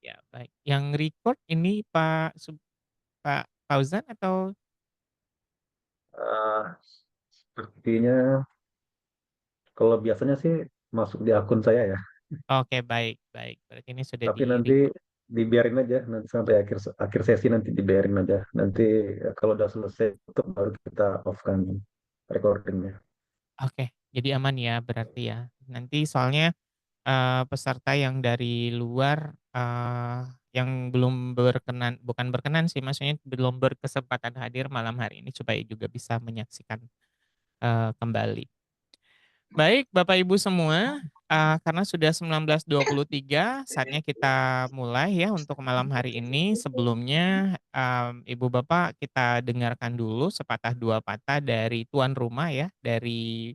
Ya, baik. Yang record ini Pak Fauzan atau Ah, sepertinya kalau biasanya sih masuk di akun saya ya, oke, baik baik, berarti ini sudah tapi nanti di-record. dibiarin aja nanti sampai akhir akhir sesi nanti dibiarin aja. Nanti kalau udah selesai tutup baru kita off kan recordingnya. Oke, jadi aman ya berarti ya. Nanti soalnya, peserta yang dari luar, yang belum berkenan bukan berkenan sih, maksudnya belum berkesempatan hadir malam hari ini supaya juga bisa menyaksikan, kembali. Baik, Bapak Ibu semua, karena sudah 19.23, saatnya kita mulai ya untuk malam hari ini. Sebelumnya, Ibu Bapak kita dengarkan dulu sepatah dua patah dari tuan rumah ya, dari,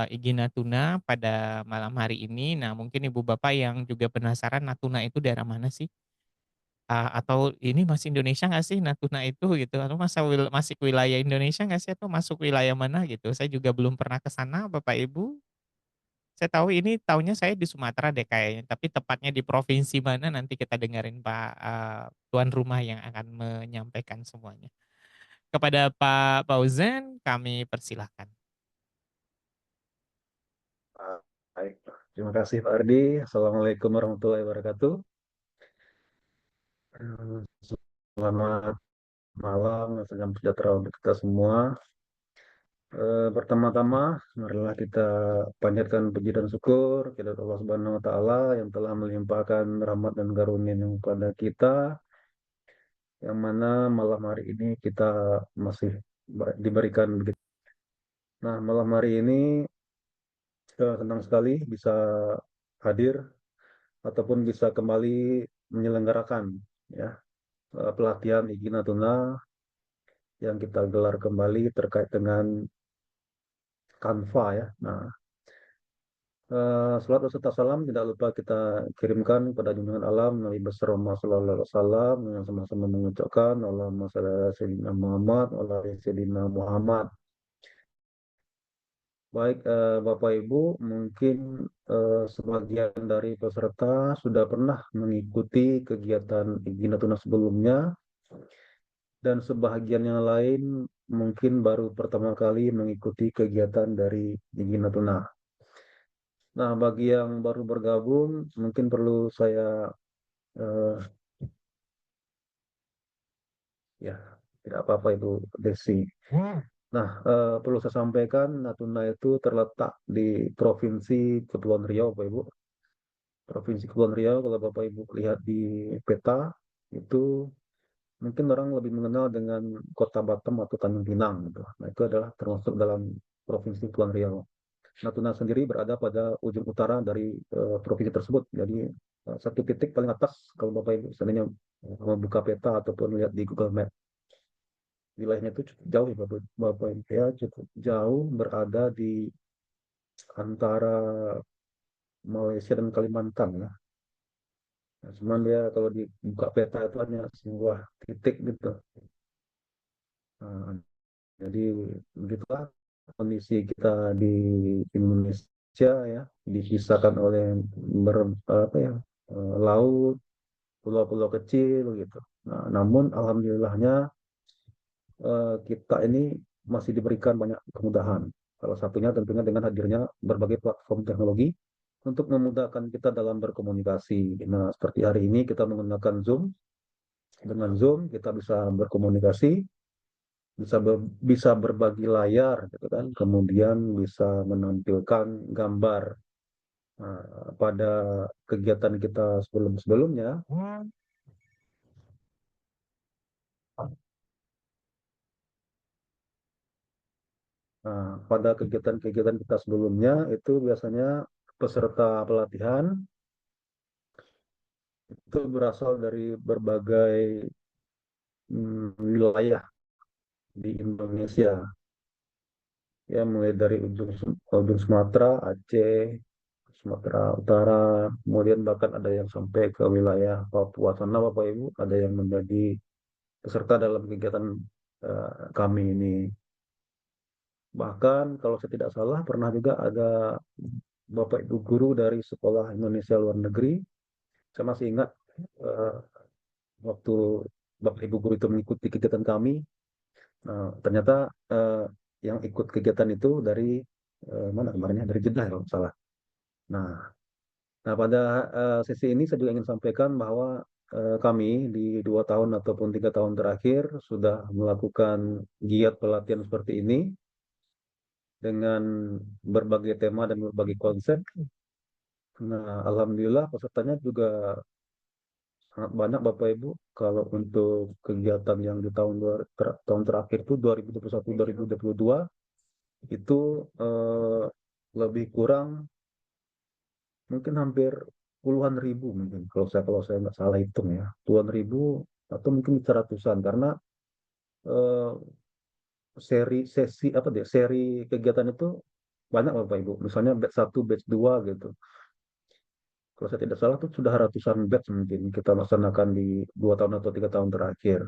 Iggy Natuna pada malam hari ini. Nah, mungkin Ibu Bapak yang juga penasaran Natuna itu daerah mana sih? Atau ini masih Indonesia nggak sih Natuna itu gitu, atau masih wilayah Indonesia nggak sih atau masuk wilayah mana gitu? Saya juga belum pernah ke sana Bapak Ibu. Saya tahu ini tahunya saya di Sumatera deh kayaknya, tapi tepatnya di provinsi mana nanti kita dengerin tuan rumah yang akan menyampaikan semuanya. Kepada Pak Fauzan kami persilahkan. Ah, baik. Terima kasih Pak Ardi. Assalamualaikum warahmatullahi wabarakatuh. Eh, Selamat malam, salam sejahtera untuk kita semua. Pertama-tama, marilah kita panjatkan puji dan syukur kepada Allah Subhanahu wa Ta'ala yang telah melimpahkan rahmat dan karunia kepada kita, yang mana malam hari ini kita masih diberikan begitu. Nah, malam hari ini senang sekali bisa hadir ataupun bisa kembali menyelenggarakan ya pelatihan Iggy Natuna yang kita gelar kembali terkait dengan Canva ya. Nah, Salawat serta salam tidak lupa kita kirimkan kepada junjungan alam Nabi besar Muhammad Sallallahu Alaihi Wasallam yang sama-sama mengucapkan Allahumma shalli ala Sayyidina Muhammad wa ala ali Sayyidina Muhammad. Baik Bapak Ibu, mungkin sebagian dari peserta sudah pernah mengikuti kegiatan Iggy Natuna sebelumnya dan sebagian yang lain mungkin baru pertama kali mengikuti kegiatan dari Iggy Natuna. Nah, bagi yang baru bergabung, mungkin perlu saya eh, ya tidak apa-apa Ibu Desi. Nah, perlu saya sampaikan Natuna itu terletak di Provinsi Kepulauan Riau, Bapak Ibu. Provinsi Kepulauan Riau, kalau Bapak Ibu lihat di peta, itu mungkin orang lebih mengenal dengan Kota Batam atau Tanjung Pinang gitu. Nah, itu adalah termasuk dalam Provinsi Kepulauan Riau. Natuna sendiri berada pada ujung utara dari provinsi tersebut. Jadi satu titik paling atas kalau Bapak Ibu seandainya membuka peta ataupun lihat di Google Map. Wilayahnya itu cukup jauh ya Bapak Ibu ya, cukup jauh berada di antara Malaysia dan Kalimantan ya. Nah, cuman dia kalau dibuka peta itu hanya sebuah titik gitu. Nah, jadi begitulah kondisi kita di Indonesia ya, dipisahkan oleh apa ya laut, pulau-pulau kecil gitu. Nah, namun alhamdulillahnya kita ini masih diberikan banyak kemudahan. Salah satunya tentunya dengan hadirnya berbagai platform teknologi untuk memudahkan kita dalam berkomunikasi. Nah, seperti hari ini kita menggunakan Zoom. Dengan Zoom kita bisa berkomunikasi, bisa berbagi layar, gitu kan. Kemudian bisa menampilkan gambar pada kegiatan kita sebelum-sebelumnya. Nah, pada kegiatan-kegiatan kita sebelumnya itu biasanya peserta pelatihan itu berasal dari berbagai wilayah di Indonesia. Ya, mulai dari ujung Sumatera, Aceh, Sumatera Utara, kemudian bahkan ada yang sampai ke wilayah Papua sana, Bapak Ibu, ada yang menjadi peserta dalam kegiatan kami ini. Bahkan kalau saya tidak salah pernah juga ada Bapak Ibu guru dari sekolah Indonesia luar negeri. Saya masih ingat eh, waktu Bapak Ibu guru itu mengikuti kegiatan kami. Ternyata eh, yang ikut kegiatan itu dari mana kemarinnya, dari Jeddah kalau nggak salah. Nah, nah pada sesi ini saya juga ingin sampaikan bahwa kami di 2 tahun ataupun 3 tahun terakhir sudah melakukan giat pelatihan seperti ini dengan berbagai tema dan berbagai konsep. Nah, alhamdulillah pesertanya juga sangat banyak Bapak Ibu. Kalau untuk kegiatan yang di tahun terakhir itu 2021 2022 itu eh, lebih kurang mungkin hampir puluhan ribu mungkin kalau saya nggak salah hitung ya, puluhan ribu atau mungkin bisa ratusan, karena eh, sesi apa deh, seri kegiatan itu banyak Bapak Ibu, misalnya batch 1 batch 2 gitu. Kalau saya tidak salah tuh sudah ratusan batch mungkin kita laksanakan di 2 tahun atau 3 tahun terakhir.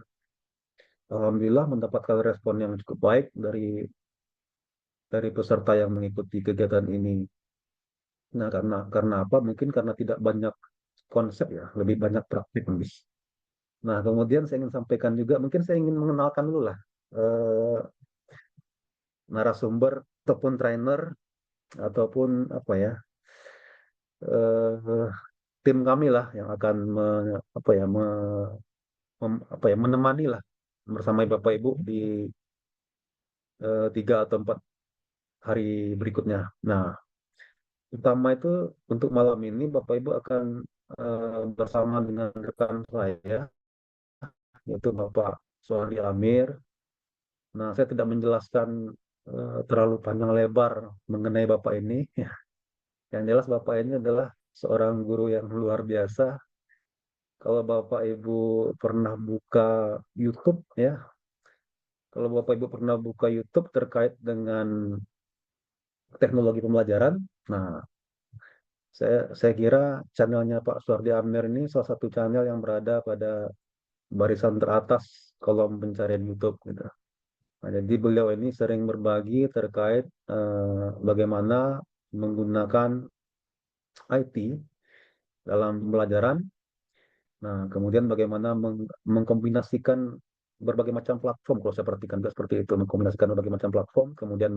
Alhamdulillah mendapatkan respon yang cukup baik dari peserta yang mengikuti kegiatan ini. Nah, karena apa? Mungkin karena tidak banyak konsep ya, lebih banyak praktik mungkin. Nah, kemudian saya ingin sampaikan juga, mungkin saya ingin mengenalkan dulu lah eh, narasumber ataupun trainer ataupun apa ya, eh, tim kami lah yang akan apa ya, apa ya, menemani lah bersama Bapak Ibu di 3 atau 4 hari berikutnya. Nah, utama itu untuk malam ini Bapak Ibu akan bersama dengan rekan saya, yaitu Bapak Sohadi Amir. Nah, saya tidak menjelaskan terlalu panjang lebar mengenai Bapak ini. Yang jelas Bapak ini adalah seorang guru yang luar biasa. Kalau Bapak Ibu pernah buka YouTube ya, kalau Bapak Ibu pernah buka YouTube terkait dengan teknologi pembelajaran, nah saya kira channelnya Pak Suhardi Amir ini salah satu channel yang berada pada barisan teratas kolom pencarian YouTube gitu. Nah, jadi beliau ini sering berbagi terkait bagaimana menggunakan IT dalam pembelajaran. Nah, kemudian bagaimana mengkombinasikan berbagai macam platform, kalau saya perhatikan juga seperti itu, mengkombinasikan berbagai macam platform, kemudian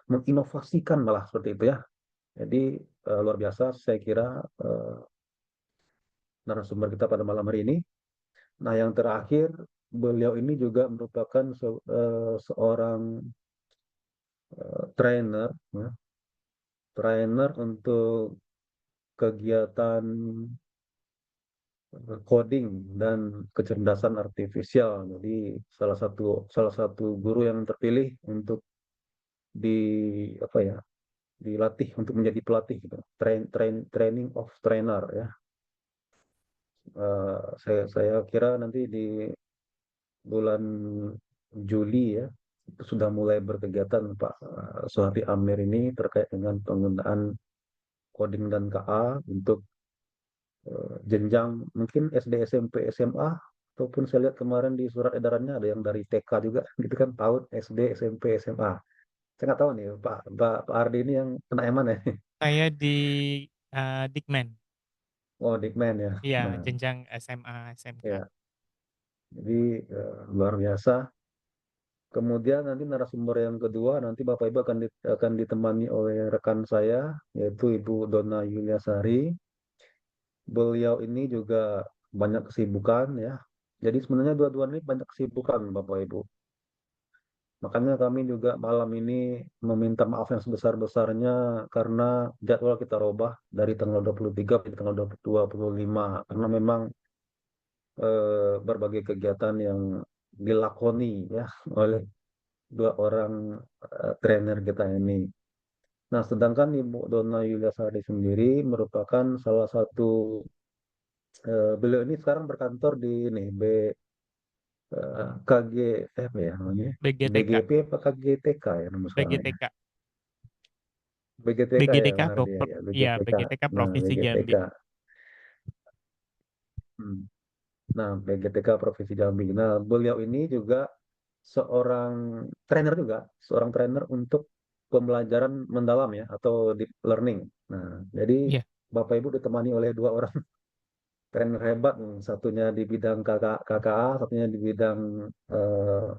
menginovasikan malah seperti itu ya. Jadi luar biasa saya kira eh, narasumber kita pada malam hari ini. Nah, yang terakhir, beliau ini juga merupakan seorang trainer, ya, trainer untuk kegiatan coding dan kecerdasan artifisial. Jadi salah satu guru yang terpilih untuk di apa ya, dilatih untuk menjadi pelatih gitu. Training of trainer ya. Saya kira nanti di bulan Juli ya itu sudah mulai berkegiatan Pak Suhardi Amir ini terkait dengan penggunaan coding dan KA untuk jenjang mungkin SD, SMP, SMA, ataupun saya lihat kemarin di surat edarannya ada yang dari TK juga, gitu kan, PAUD, SD, SMP, SMA. Saya nggak tahu nih Pak Ardi ini yang kena yang mana ya? Saya di, Dikmen, Oh, Dikmen ya. iya Nah, jenjang SMA, SMK. ya, jadi luar biasa. Kemudian nanti narasumber yang kedua nanti Bapak Ibu akan ditemani oleh rekan saya yaitu Ibu Dona Yuliasari. Beliau ini juga banyak kesibukan ya. Jadi sebenarnya dua-dua ini banyak kesibukan Bapak Ibu. Makanya kami juga malam ini meminta maaf yang sebesar-besarnya karena jadwal kita robah dari tanggal 23 ke tanggal 25 karena memang berbagai kegiatan yang dilakoni ya oleh dua orang trainer kita ini. Nah, sedangkan Ibu Dona Yuliasari sendiri merupakan salah satu beliau ini sekarang berkantor di ini KG apa ya namanya? BGTK BGP apa KGTK ya nama sekarang ya? BGTK BGTK ya BGTK benar Pro dia Pro ya iya BGTK. BGTK Nah, Provinsi BGTK. Jambi. Hmm. Nah, BGTK Provinsi Jambi. Nah, beliau ini juga seorang seorang trainer untuk pembelajaran mendalam ya atau deep learning. Nah, jadi Iya, Bapak Ibu ditemani oleh dua orang trainer hebat, satunya di bidang KKA, satunya di bidang eh,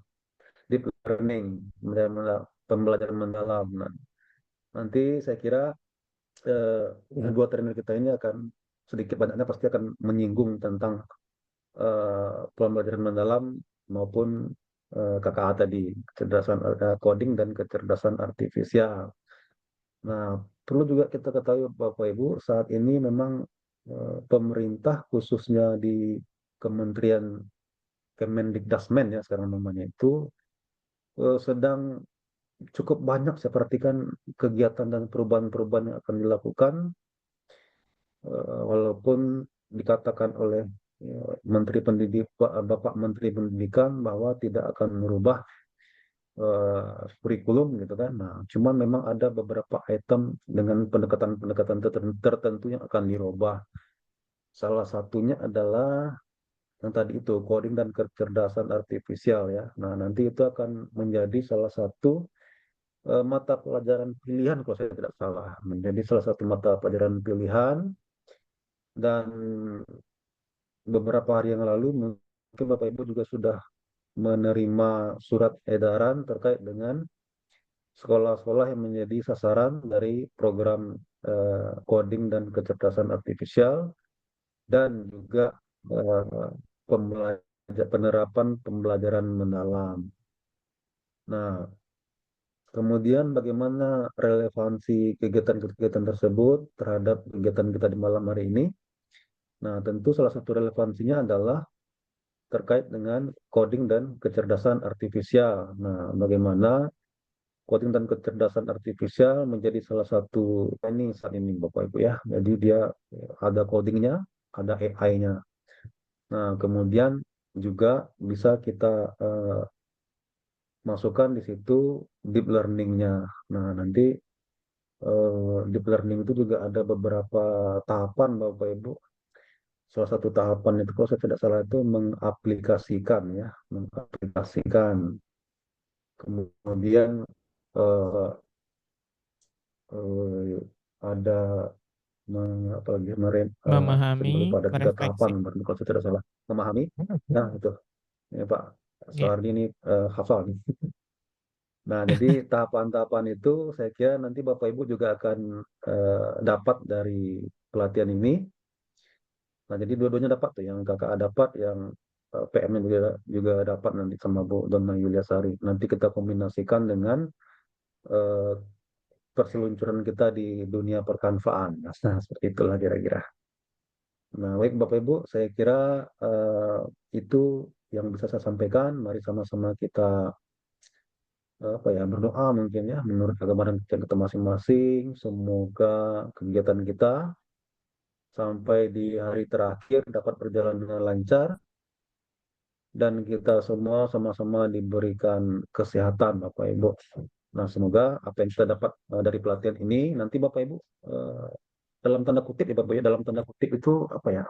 deep learning, pembelajaran mendalam. Nah, nanti saya kira dua trainer kita ini akan sedikit banyaknya pasti akan menyinggung tentang pembelajaran mendalam maupun KKA tadi, kecerdasan coding dan kecerdasan artifisial. Nah, perlu juga kita ketahui Bapak Ibu, saat ini memang pemerintah khususnya di Kementerian Kemendikdasmen ya sekarang namanya itu sedang cukup banyak saya perhatikan kegiatan dan perubahan-perubahan yang akan dilakukan walaupun dikatakan oleh Menteri Pendidik Bapak Menteri Pendidikan bahwa tidak akan merubah kurikulum gitu kan. Nah, cuman memang ada beberapa item dengan pendekatan-pendekatan tertentu yang akan dirubah. Salah satunya adalah yang tadi itu coding dan kecerdasan artifisial ya. Nah, nanti itu akan menjadi salah satu mata pelajaran pilihan kalau saya tidak salah. Menjadi salah satu mata pelajaran pilihan dan beberapa hari yang lalu mungkin Bapak Ibu juga sudah menerima surat edaran terkait dengan sekolah-sekolah yang menjadi sasaran dari program coding dan kecerdasan artifisial dan juga penerapan pembelajaran mendalam. Nah, kemudian bagaimana relevansi kegiatan-kegiatan tersebut terhadap kegiatan kita di malam hari ini? Nah, tentu salah satu relevansinya adalah terkait dengan coding dan kecerdasan artifisial. Nah, bagaimana coding dan kecerdasan artifisial menjadi salah satu ini saat ini Bapak Ibu ya. Jadi dia ada codingnya, ada AI-nya. Nah, kemudian juga bisa kita masukkan di situ deep learning-nya. Nah, nanti deep learning itu juga ada beberapa tahapan Bapak Ibu. Salah satu tahapan itu kalau saya tidak salah itu mengaplikasikan ya, mengaplikasikan. Kemudian eh, eh, ada apa lagi kemarin saya lupa Memahami, ada tiga tahapan merefleksi. kalau saya tidak salah memahami. Nah itu ini Pak Ya, Soehardi ini hafal nih. Nah jadi tahapan-tahapan itu saya kira nanti Bapak Ibu juga akan dapat dari pelatihan ini. Nah jadi dua-duanya dapat tuh yang KKA dapat yang PM-nya juga dapat nanti sama Bu Donna Yuliasari. Nanti kita kombinasikan dengan eh, perseluncuran kita di dunia perkanvaan. Nah, seperti itulah kira-kira. Nah, baik Bapak Ibu, saya kira itu yang bisa saya sampaikan. Mari sama-sama kita apa ya berdoa mungkin ya menurut agama dan kepercayaan kita masing-masing. Semoga kegiatan kita sampai di hari terakhir dapat berjalan dengan lancar dan kita semua sama-sama diberikan kesehatan Bapak Ibu. Nah, semoga apa yang kita dapat dari pelatihan ini nanti Bapak Ibu dalam tanda kutip ya Bapak ya dalam tanda kutip itu apa ya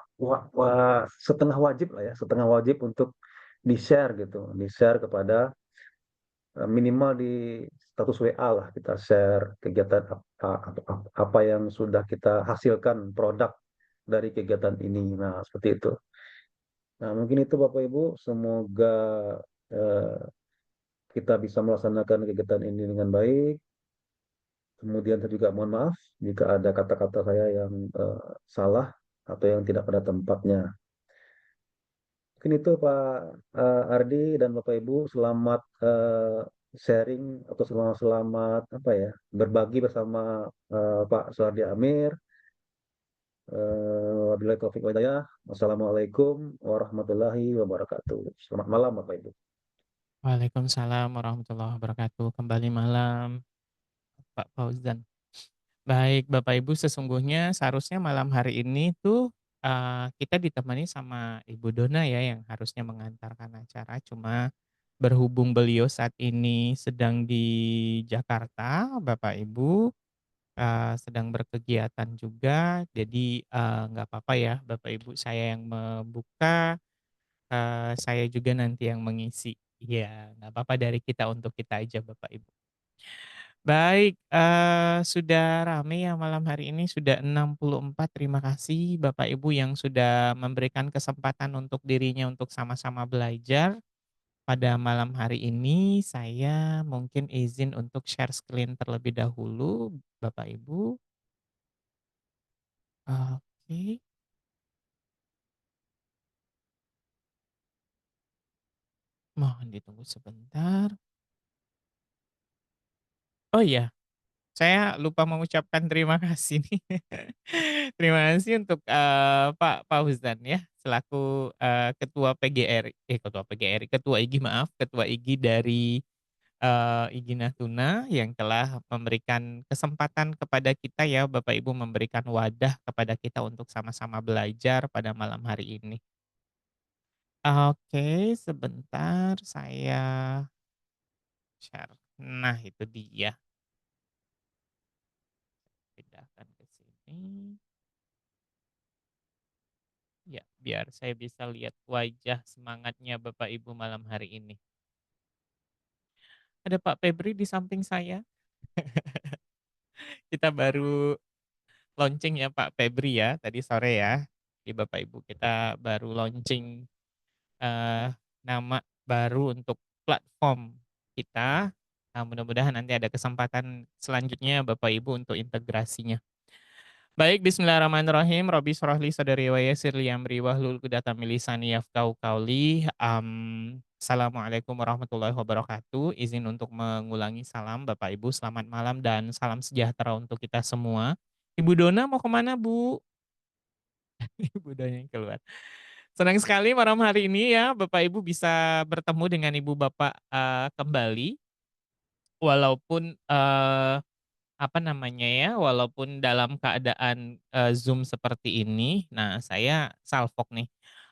setengah wajib lah ya setengah wajib untuk di-share gitu di-share kepada minimal di status WA lah kita share kegiatan apa yang sudah kita hasilkan produk dari kegiatan ini nah seperti itu nah mungkin itu Bapak Ibu semoga eh, kita bisa melaksanakan kegiatan ini dengan baik. Kemudian saya juga mohon maaf jika ada kata-kata saya yang salah atau yang tidak pada tempatnya. Mungkin itu Pak Ardi dan Bapak Ibu selamat sharing atau selamat selamat apa ya berbagi bersama Pak Suhardi Amir. Wabillahi taufiq wa hidayah. Wassalamualaikum warahmatullahi wabarakatuh. Selamat malam Bapak Ibu. Waalaikumsalam warahmatullahi wabarakatuh. Kembali malam, Pak Fauzan. Baik, Bapak Ibu, sesungguhnya seharusnya malam hari ini tuh kita ditemani sama Ibu Dona ya yang harusnya mengantarkan acara. Cuma berhubung beliau saat ini sedang di Jakarta, Bapak Ibu sedang berkegiatan juga. Jadi nggak apa-apa ya, Bapak Ibu, saya yang membuka, saya juga nanti yang mengisi. Iya, nggak apa-apa dari kita untuk kita aja, Bapak Ibu. Baik, sudah rame ya malam hari ini, sudah 64. Terima kasih Bapak Ibu yang sudah memberikan kesempatan untuk dirinya untuk sama-sama belajar. Pada malam hari ini saya mungkin izin untuk share screen terlebih dahulu Bapak Ibu. Oke, mohon ditunggu sebentar. Oh iya, saya lupa mengucapkan terima kasih nih. Terima kasih untuk, Pak Fauzan ya, selaku, ketua PGRI ketua PGRI, ketua IGI maaf, ketua IGI dari, IGI Natuna yang telah memberikan kesempatan kepada kita ya, Bapak Ibu memberikan wadah kepada kita untuk sama-sama belajar pada malam hari ini. Oke, sebentar saya share. Nah itu dia, pindahkan ke sini. Ya, biar saya bisa lihat wajah semangatnya Bapak Ibu malam hari ini. Ada Pak Febri di samping saya. Kita baru launching ya Pak Febri ya, tadi sore ya. Di Bapak Ibu kita baru launching, eee, nama baru untuk platform kita. Nah, mudah-mudahan nanti ada kesempatan selanjutnya Bapak Ibu untuk integrasinya. Baik, bismillahirrahmanirrahim. Robbi shrah li sadri wa yassir li amri wahlul 'uqdatam min lisani yafqahu qawli. Assalamualaikum warahmatullahi wabarakatuh. Izin untuk mengulangi salam Bapak Ibu, selamat malam dan salam sejahtera untuk kita semua. Ibu Dona mau kemana Bu? Ibu Dona yang keluar. Senang sekali malam hari ini ya Bapak Ibu bisa bertemu dengan Ibu Bapak, kembali walaupun, apa namanya ya, walaupun dalam keadaan, Zoom seperti ini, nah saya salfok nih.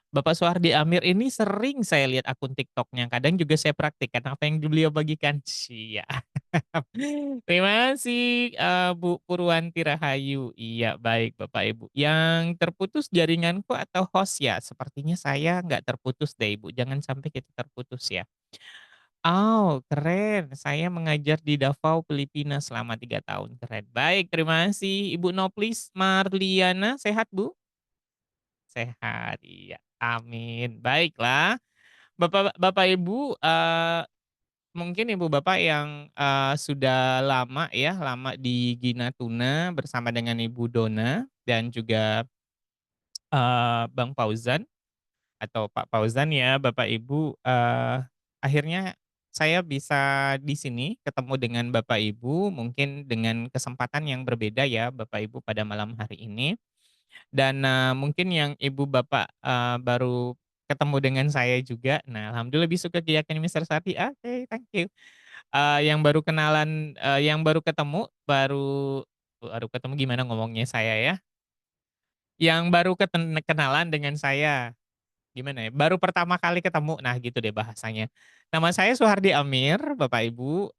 Bapak Suhardi Amir ini sering saya lihat akun TikTok-nya, kadang juga saya praktikkan apa yang beliau bagikan. Siap. Terima kasih, Bu Purwanti Rahayu. Iya, baik Bapak Ibu. Yang terputus jaringanku atau host ya? Sepertinya saya nggak terputus deh Ibu, jangan sampai kita terputus ya. Oh, keren. Saya mengajar di Davao, Filipina selama 3 tahun, keren. Baik, terima kasih Ibu Noplis Marliana, sehat Bu? Sehat, iya, amin. Baiklah, Bapak Bapak Ibu, mungkin Ibu Bapak yang, sudah lama ya, lama di Ginatuna bersama dengan Ibu Dona dan juga, Bang Fauzan. Atau Pak Fauzan ya, Bapak Ibu, akhirnya saya bisa di sini ketemu dengan Bapak Ibu, mungkin dengan kesempatan yang berbeda ya Bapak Ibu pada malam hari ini. Dan, mungkin yang Ibu Bapak, baru ketemu dengan saya juga. Nah, alhamdulillah bisa kegiatan Mister Sati, oke, thank you. Yang baru kenalan yang baru ketemu, baru ketemu gimana ngomongnya saya ya, yang baru kenalan dengan saya. Gimana ya, baru pertama kali ketemu, nah gitu deh bahasanya. Nama saya Suhardi Amir, Bapak Ibu,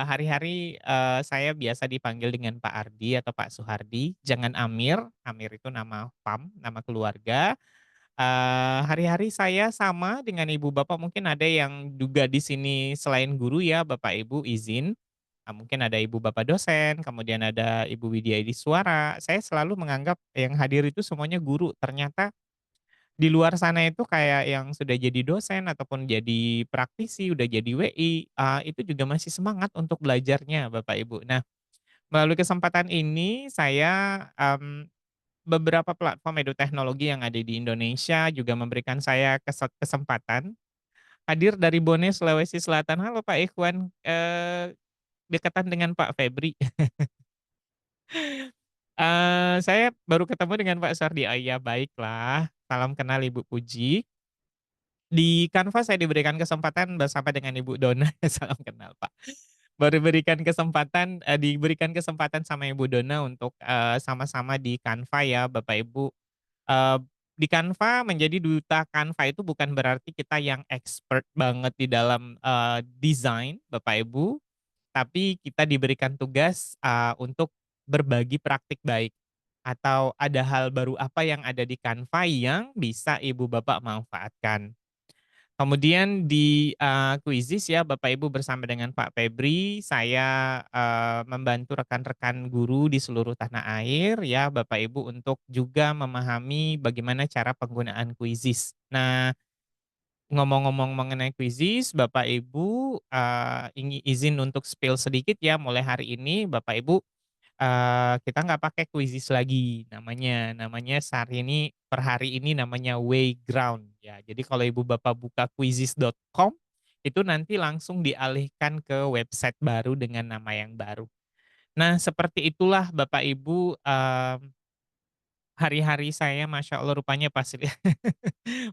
hari-hari, saya biasa dipanggil dengan Pak Ardi atau Pak Suhardi, jangan Amir, Amir itu nama PAM, nama keluarga. Hari-hari saya sama dengan Ibu Bapak, mungkin ada yang juga di sini selain guru ya Bapak Ibu izin, mungkin ada Ibu Bapak dosen, kemudian ada Ibu Widya Suara. Saya selalu menganggap yang hadir itu semuanya guru, ternyata di luar sana itu kayak yang sudah jadi dosen ataupun jadi praktisi, udah jadi WI, itu juga masih semangat untuk belajarnya Bapak Ibu. Nah, melalui kesempatan ini saya, beberapa platform edu-teknologi yang ada di Indonesia juga memberikan saya kesempatan hadir dari Bone, Sulawesi Selatan. Halo Pak Ikhwan, dekatan dengan Pak Febri. Saya baru ketemu dengan Pak Sardi. Oh iya, baiklah. Salam kenal Ibu Puji. Di Canva saya diberikan kesempatan bersama dengan Ibu Dona, salam kenal Pak. Diberikan kesempatan sama Ibu Dona untuk, sama-sama di Canva ya Bapak Ibu. Eee, di Canva menjadi duta Canva itu bukan berarti kita yang expert banget di dalam, desain Bapak Ibu, tapi kita diberikan tugas, untuk berbagi praktik baik, atau ada hal baru apa yang ada di Canva yang bisa Ibu Bapak manfaatkan. Kemudian di, Quizizz ya Bapak Ibu bersama dengan Pak Febri, saya, membantu rekan-rekan guru di seluruh tanah air ya Bapak Ibu untuk juga memahami bagaimana cara penggunaan Quizizz. Nah, ngomong-ngomong mengenai Quizizz, Bapak Ibu, izin untuk spill sedikit ya mulai hari ini Bapak Ibu, kita nggak pakai Quizizz lagi namanya sehari ini per hari ini namanya Wayground ya. Jadi kalau Ibu Bapak buka quizizz.com, itu nanti langsung dialihkan ke website baru dengan nama yang baru. Nah seperti itulah Bapak Ibu, hari-hari saya Masya Allah rupanya pas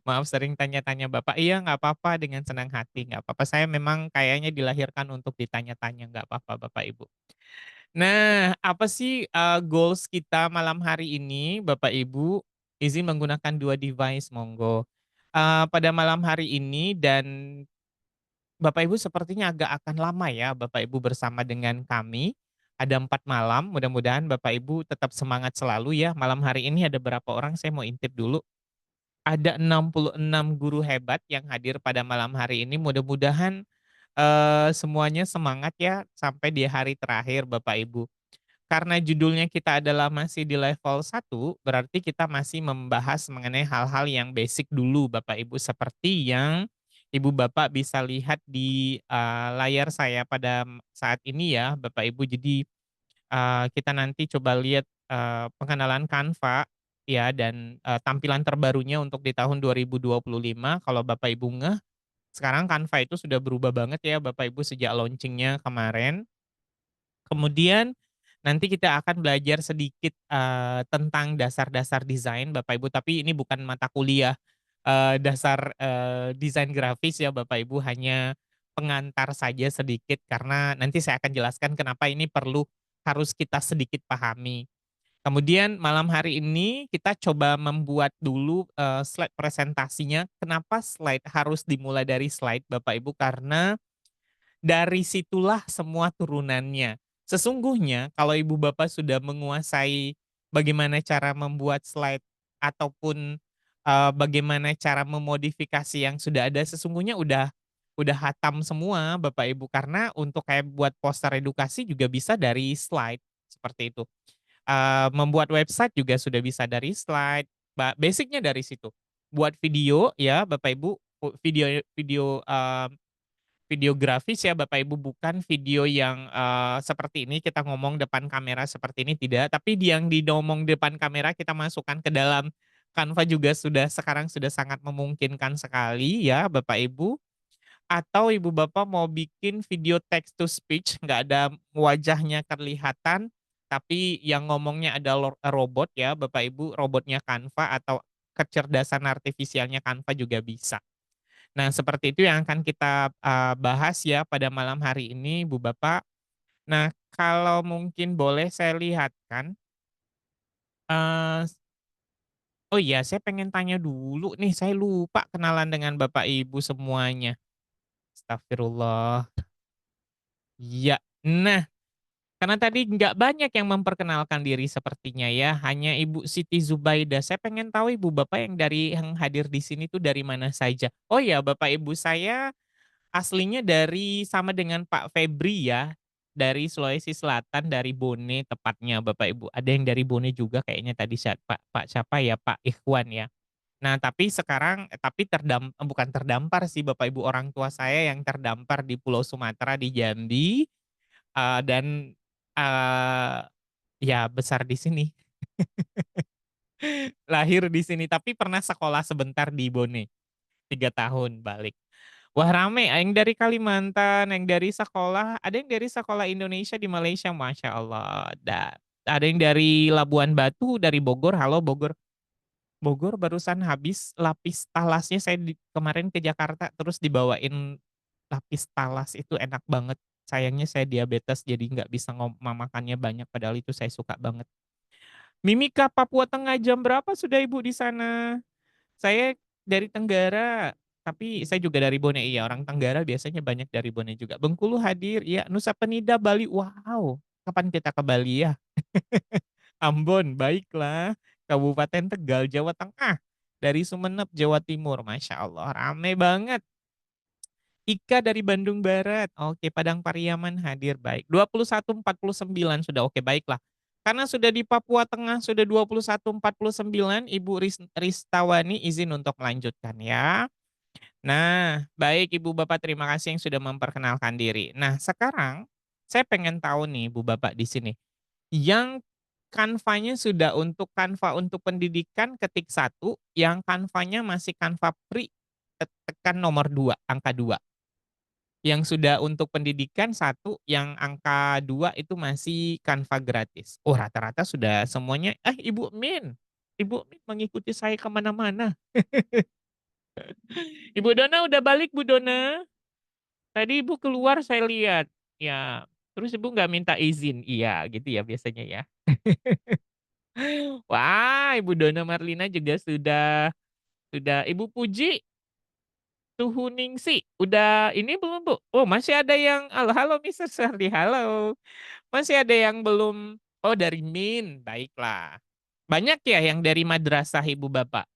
maaf sering tanya-tanya Bapak, iya nggak apa-apa dengan senang hati, nggak apa-apa saya memang kayaknya dilahirkan untuk ditanya-tanya, nggak apa-apa Bapak Ibu. Nah, apa sih, goals kita malam hari ini, Bapak Ibu? Izin menggunakan 2 device, monggo. Pada malam hari ini dan Bapak Ibu sepertinya agak akan lama ya, Bapak Ibu bersama dengan kami. Ada 4 malam, mudah-mudahan Bapak Ibu tetap semangat selalu ya. Malam hari ini ada berapa orang, saya mau intip dulu. Ada 66 guru hebat yang hadir pada malam hari ini, mudah-mudahan, semuanya semangat ya sampai di hari terakhir, Bapak Ibu. Karena judulnya kita adalah masih di level 1, berarti kita masih membahas mengenai hal-hal yang basic dulu Bapak Ibu, seperti yang Ibu Bapak bisa lihat di, layar saya pada saat ini ya Bapak Ibu. Jadi, kita nanti coba lihat, pengenalan Canva ya dan, tampilan terbarunya untuk di tahun 2025 kalau Bapak Ibu ngeh, sekarang Canva itu sudah berubah banget ya Bapak Ibu sejak launching-nya kemarin. Kemudian nanti kita akan belajar sedikit, tentang dasar-dasar desain Bapak Ibu, tapi ini bukan mata kuliah, dasar, desain grafis ya Bapak Ibu, hanya pengantar saja sedikit karena nanti saya akan jelaskan kenapa ini perlu harus kita sedikit pahami. Kemudian malam hari ini kita coba membuat dulu, slide presentasinya. Kenapa slide harus dimulai dari slide Bapak Ibu? Karena dari situlah semua turunannya. Sesungguhnya kalau ibu bapak sudah menguasai bagaimana cara membuat slide ataupun, bagaimana cara memodifikasi yang sudah ada, sesungguhnya udah hatam semua Bapak Ibu. Karena untuk kayak buat poster edukasi juga bisa dari slide, seperti itu. Membuat website juga sudah bisa dari slide, basic dari situ. Buat video ya Bapak Ibu, video video, videografis ya Bapak Ibu, bukan video yang, seperti ini kita ngomong depan kamera seperti ini tidak, tapi yang ngomong depan kamera kita masukkan ke dalam Canva juga sekarang sudah sangat memungkinkan sekali ya Bapak Ibu. Atau Ibu Bapak mau bikin video text to speech, nggak ada wajahnya kelihatan, tapi yang ngomongnya ada robot ya Bapak Ibu, robotnya Canva atau kecerdasan artifisialnya Canva juga bisa. Nah, seperti itu yang akan kita, bahas ya pada malam hari ini, Bu Bapak. Nah, kalau mungkin boleh saya lihatkan, eee, oh iya, saya pengen tanya dulu nih, saya lupa kenalan dengan Bapak Ibu semuanya. Astagfirullah. Iya. Nah, karena tadi nggak banyak yang memperkenalkan diri sepertinya ya, hanya Ibu Siti Zubaida. Saya pengen tahu Ibu Bapak yang hadir di sini tuh dari mana saja? Oh ya, Bapak Ibu saya aslinya dari sama dengan Pak Febri ya, dari Sulawesi Selatan, dari Bone tepatnya Bapak Ibu. Ada yang dari Bone juga kayaknya tadi Pak Pak siapa ya, Pak Ikhwan ya. Nah tapi sekarang tapi bukan terdampar sih Bapak Ibu, orang tua saya yang terdampar di Pulau Sumatera, di Jambi, dan, eee, ya besar di sini, lahir di sini, tapi pernah sekolah sebentar di Bone, 3 tahun balik. Wah rame, yang dari Kalimantan, yang dari sekolah ada yang dari sekolah Indonesia di Malaysia, Masya Allah, ada yang dari Labuan Batu, dari Bogor, halo Bogor. Bogor barusan habis lapis talasnya saya kemarin ke Jakarta, terus dibawain lapis talas, itu enak banget. Sayangnya saya diabetes jadi nggak bisa makannya banyak, padahal itu saya suka banget. Mimika, Papua Tengah, jam berapa sudah Ibu di sana? Saya dari Tenggara, tapi saya juga dari Bone, iya orang Tenggara biasanya banyak dari Bone juga. Bengkulu hadir, iya. Nusa Penida, Bali, wow, kapan kita ke Bali ya? Ambon, baiklah. Kabupaten Tegal, Jawa Tengah. Dari Sumeneb, Jawa Timur, Masya Allah, rame banget. Ika dari Bandung Barat. Oke, Padang Pariaman hadir, baik. 21.49 sudah, oke, baiklah. Karena sudah di Papua Tengah sudah 21.49, Ibu Ristawani izin untuk melanjutkan ya. Nah, baik Ibu Bapak, terima kasih yang sudah memperkenalkan diri. Nah, sekarang saya pengen tahu nih Ibu Bapak di sini. Yang Canva-nya sudah untuk Canva untuk pendidikan ketik satu, yang Canva-nya masih Canva free tekan nomor 2, angka 2. Yang sudah untuk pendidikan satu, yang angka 2 itu masih Canva gratis. Oh, rata-rata sudah semuanya, Ibu Min. Ibu Min mengikuti saya kemana mana. Ibu Dona udah balik, Bu Dona? Tadi Ibu keluar saya lihat. Ya, terus Ibu nggak minta izin. Iya, gitu ya biasanya ya. Wah, Ibu Dona Marlina juga sudah Ibu Puji Tuhuningsi. Udah ini belum, Bu? Oh, masih ada yang halo, halo Mister Sardi, halo. Masih ada yang belum, oh dari Min, baiklah. Banyak ya yang dari madrasah Ibu Bapak?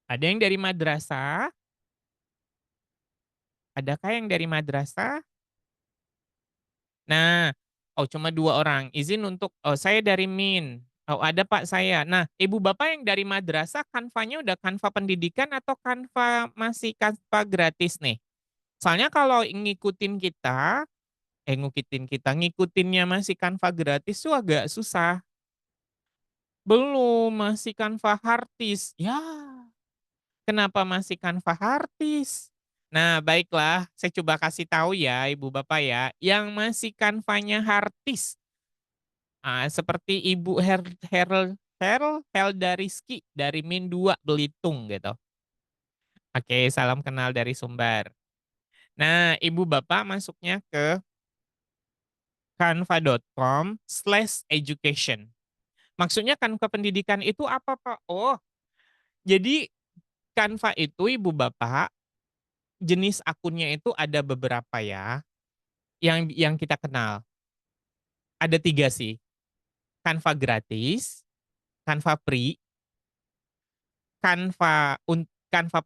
Ada yang dari madrasah? Adakah yang dari madrasah? Nah, oh cuma 2 orang, izin untuk oh saya dari Min. Oh ada Pak saya. Nah, Ibu Bapak yang dari madrasah Canva-nya udah Canva pendidikan atau Canva masih Canva gratis nih? Soalnya kalau ngikutinnya masih Canva gratis tuh agak susah. Belum, masih Canva harddisk. Ya, kenapa masih Canva harddisk? Nah, baiklah, saya coba kasih tahu ya Ibu Bapak ya, yang masih Canva-nya harddisk. Seperti Ibu Helda Rizky dari Min 2 Belitung gitu. Oke, salam kenal dari Sumbar. Nah, Ibu Bapak masuknya ke canva.com/education. Maksudnya Canva pendidikan itu apa, Pak? Oh, jadi Canva itu Ibu Bapak, jenis akunnya itu ada beberapa ya, yang kita kenal. Ada 3 sih, Canva gratis, Canva free, Canva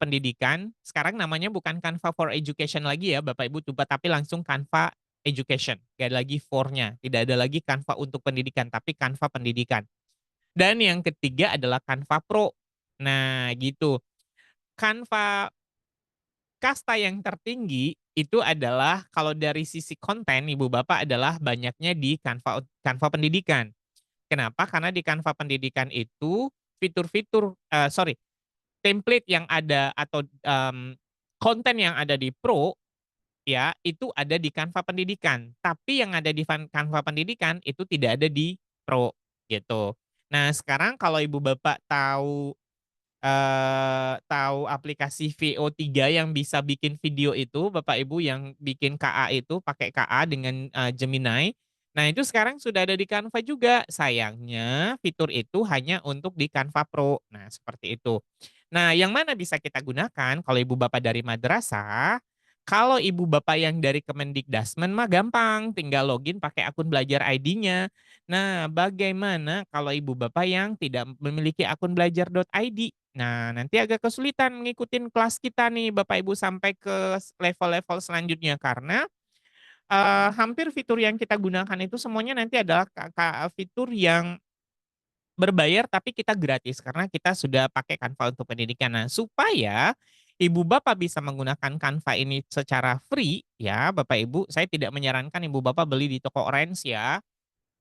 pendidikan, sekarang namanya bukan Canva for Education lagi ya Bapak Ibu coba, tapi langsung Canva Education, nggak ada lagi for-nya, tidak ada lagi Canva untuk pendidikan, tapi Canva pendidikan. Dan yang ketiga adalah Canva Pro. Nah gitu, Canva kasta yang tertinggi itu adalah kalau dari sisi konten Ibu Bapak adalah banyaknya di Canva Canva pendidikan. Kenapa? Karena di Canva pendidikan itu template yang ada atau konten yang ada di Pro ya itu ada di Canva pendidikan. Tapi yang ada di Canva pendidikan itu tidak ada di Pro gitu. Nah, sekarang kalau Ibu Bapak tahu aplikasi VO3 yang bisa bikin video itu, Bapak Ibu yang bikin KA itu pakai KA dengan, Gemini. Nah, itu sekarang sudah ada di Canva juga. Sayangnya fitur itu hanya untuk di Canva Pro. Nah, seperti itu. Nah, yang mana bisa kita gunakan kalau Ibu Bapak dari madrasah, kalau Ibu Bapak yang dari Kemendikbudrismen mah gampang, tinggal login pakai akun belajar ID-nya. Nah, bagaimana kalau Ibu Bapak yang tidak memiliki akun belajar.id? Nah, nanti agak kesulitan mengikuti kelas kita nih Bapak Ibu sampai ke level-level selanjutnya karena, hampir fitur yang kita gunakan itu semuanya nanti adalah fitur yang berbayar tapi kita gratis karena kita sudah pakai Canva untuk pendidikan. Nah, supaya Ibu Bapak bisa menggunakan Canva ini secara free ya Bapak Ibu, saya tidak menyarankan Ibu Bapak beli di toko orange ya.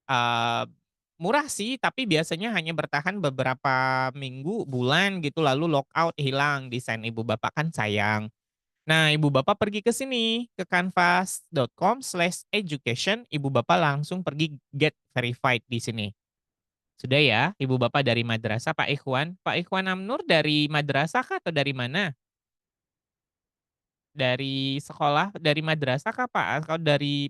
Eee, Murah sih, tapi biasanya hanya bertahan beberapa minggu, bulan gitu, lalu logout, hilang desain Ibu Bapak, kan sayang. Nah, Ibu Bapak pergi ke sini, ke canvas.com/education, Ibu Bapak langsung pergi get verified di sini. Sudah ya, Ibu Bapak dari madrasah Pak Ikhwan? Pak Ikhwan Amnur dari madrasah kah atau dari mana? Dari sekolah, dari madrasah kah, Pak? Atau dari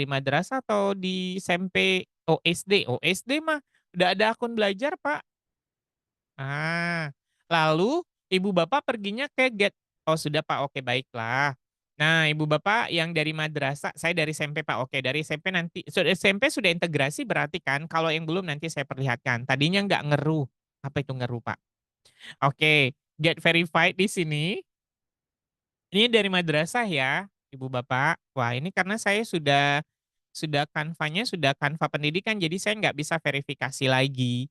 madrasah atau di SMP? Oh, SD? Oh, SD mah udah ada akun belajar, Pak. Ah, lalu Ibu Bapak perginya ke oh, sudah, Pak, oke, baiklah. Nah, Ibu Bapak yang dari madrasah saya dari SMP, Pak, oke, dari SMP nanti SMP sudah integrasi berarti kan? Kalau yang belum nanti saya perlihatkan. Tadinya nggak ngeruh. Apa itu ngeruh, Pak? Oke, get verified di sini. Ini dari madrasah ya, Ibu Bapak? Wah, ini karena saya sudah Canva pendidikan, jadi saya nggak bisa verifikasi lagi.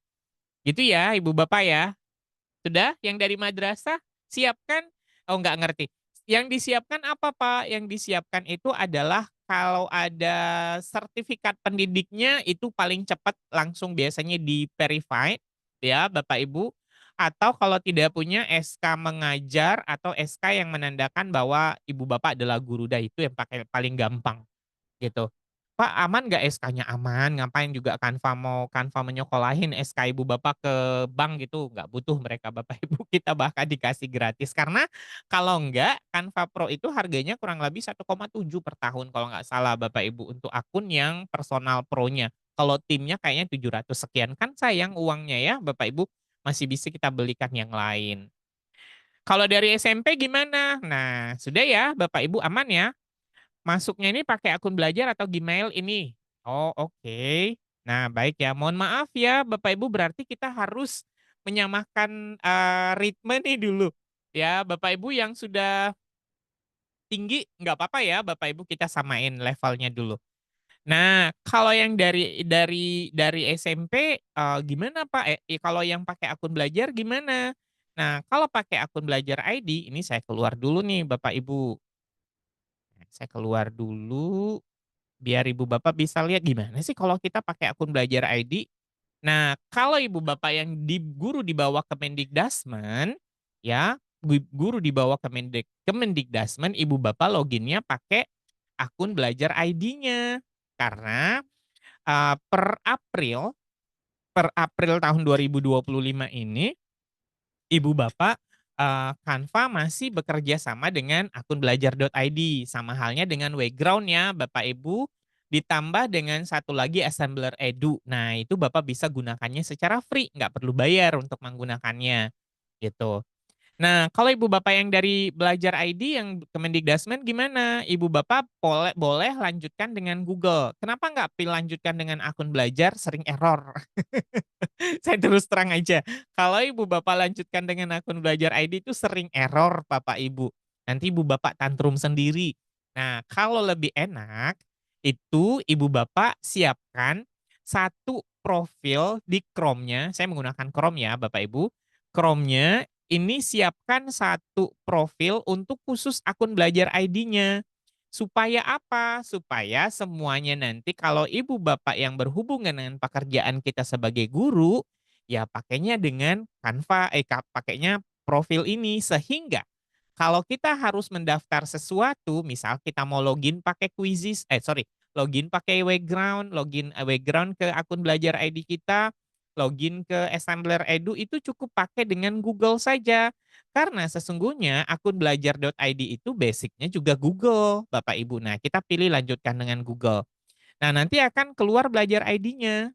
Gitu ya, Ibu Bapak ya? Sudah? Yang dari madrasah? Siapkan? Oh, nggak ngerti. Yang disiapkan apa, Pak? Yang disiapkan itu adalah kalau ada sertifikat pendidiknya itu paling cepat langsung biasanya di-verified ya, Bapak Ibu. Atau kalau tidak punya SK mengajar atau SK yang menandakan bahwa Ibu Bapak adalah guru, dah itu yang pakai paling gampang. Gitu. "Pak, aman nggak SK-nya?" "Aman, ngapain juga Canva menyekolahin SK ibu bapak ke bank gitu, nggak butuh mereka Bapak Ibu, kita bahkan dikasih gratis." Karena kalau enggak, Canva Pro itu harganya kurang lebih 1,7 per tahun kalau nggak salah Bapak Ibu, untuk akun yang personal pro-nya. Kalau timnya kayaknya 700 sekian, kan sayang uangnya ya Bapak Ibu, masih bisa kita belikan yang lain. Kalau dari SMP gimana? Nah, sudah ya Bapak Ibu aman ya? Masuknya ini pakai akun belajar atau Gmail ini? Oh, oke. Nah, baik ya. Mohon maaf ya Bapak Ibu, berarti kita harus menyamakan, ritme nih dulu. Ya, Bapak Ibu yang sudah tinggi nggak apa-apa ya Bapak Ibu, kita samain levelnya dulu. Nah, kalau yang dari SMP, gimana Pak? Kalau yang pakai akun belajar gimana? Nah, kalau pakai akun belajar ID, ini saya keluar dulu nih Bapak Ibu. Nah, saya keluar dulu. Biar ibu bapak bisa lihat gimana sih kalau kita pakai akun belajar ID. Nah, kalau ibu bapak yang guru di bawah Kemendikdasmen, ya, guru di bawah Kemendikdasmen, ibu bapak loginnya pakai akun belajar ID-nya. Karena per April tahun 2025 ini, ibu bapak, Canva masih bekerja sama dengan akun belajar.id, sama halnya dengan Wayground ya Bapak Ibu, ditambah dengan satu lagi Assembler Edu. Nah, itu Bapak bisa gunakannya secara free, nggak perlu bayar untuk menggunakannya, gitu. Nah, kalau ibu bapak yang dari Belajar ID yang Kemendikdasmen gimana? Ibu bapak boleh boleh lanjutkan dengan Google. Kenapa nggak lanjutkan dengan akun belajar, sering error? Saya terus terang aja, kalau ibu bapak lanjutkan dengan akun Belajar ID itu sering error Bapak Ibu. Nanti ibu bapak tantrum sendiri. Nah, kalau lebih enak, itu ibu bapak siapkan satu profil di Chrome-nya, saya menggunakan Chrome ya Bapak Ibu. Chrome-nya ini siapkan satu profil untuk khusus akun Belajar ID-nya. Supaya apa? Supaya semuanya nanti kalau ibu bapak yang berhubungan dengan pekerjaan kita sebagai guru, ya pakainya dengan Canva, pakainya profil ini. Sehingga kalau kita harus mendaftar sesuatu, misal kita mau login pakai login pakai Wayground ke akun belajar ID kita, login ke Assembler Edu itu cukup pakai dengan Google saja. Karena sesungguhnya akun belajar.id itu basicnya juga Google, Bapak Ibu. Nah, kita pilih lanjutkan dengan Google. Nah, nanti akan keluar belajar ID-nya.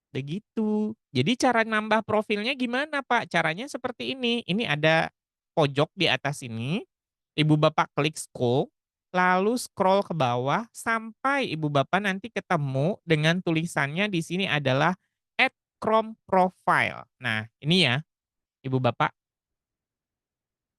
Begitu. Jadi cara nambah profilnya gimana, Pak? Caranya seperti ini. Ini ada pojok di atas ini. Ibu Bapak klik scroll, lalu scroll ke bawah sampai Ibu Bapak nanti ketemu dengan tulisannya di sini adalah Add Chrome Profile. Nah, ini ya, Ibu Bapak.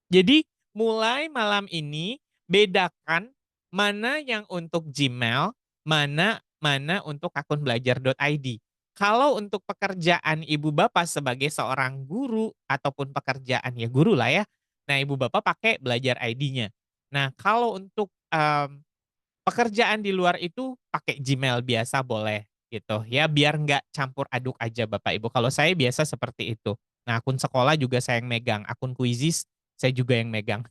Jadi mulai malam ini bedakan mana yang untuk Gmail, mana mana untuk akun belajar.id. Kalau untuk pekerjaan ibu bapak sebagai seorang guru ataupun pekerjaan ya guru lah ya. Nah, ibu bapak pakai belajar ID-nya. Nah, kalau untuk pekerjaan di luar itu pakai Gmail biasa boleh gitu ya, biar nggak campur aduk aja Bapak Ibu. Kalau saya biasa seperti itu. Nah, akun sekolah juga saya yang megang, akun Quizizz saya juga yang megang.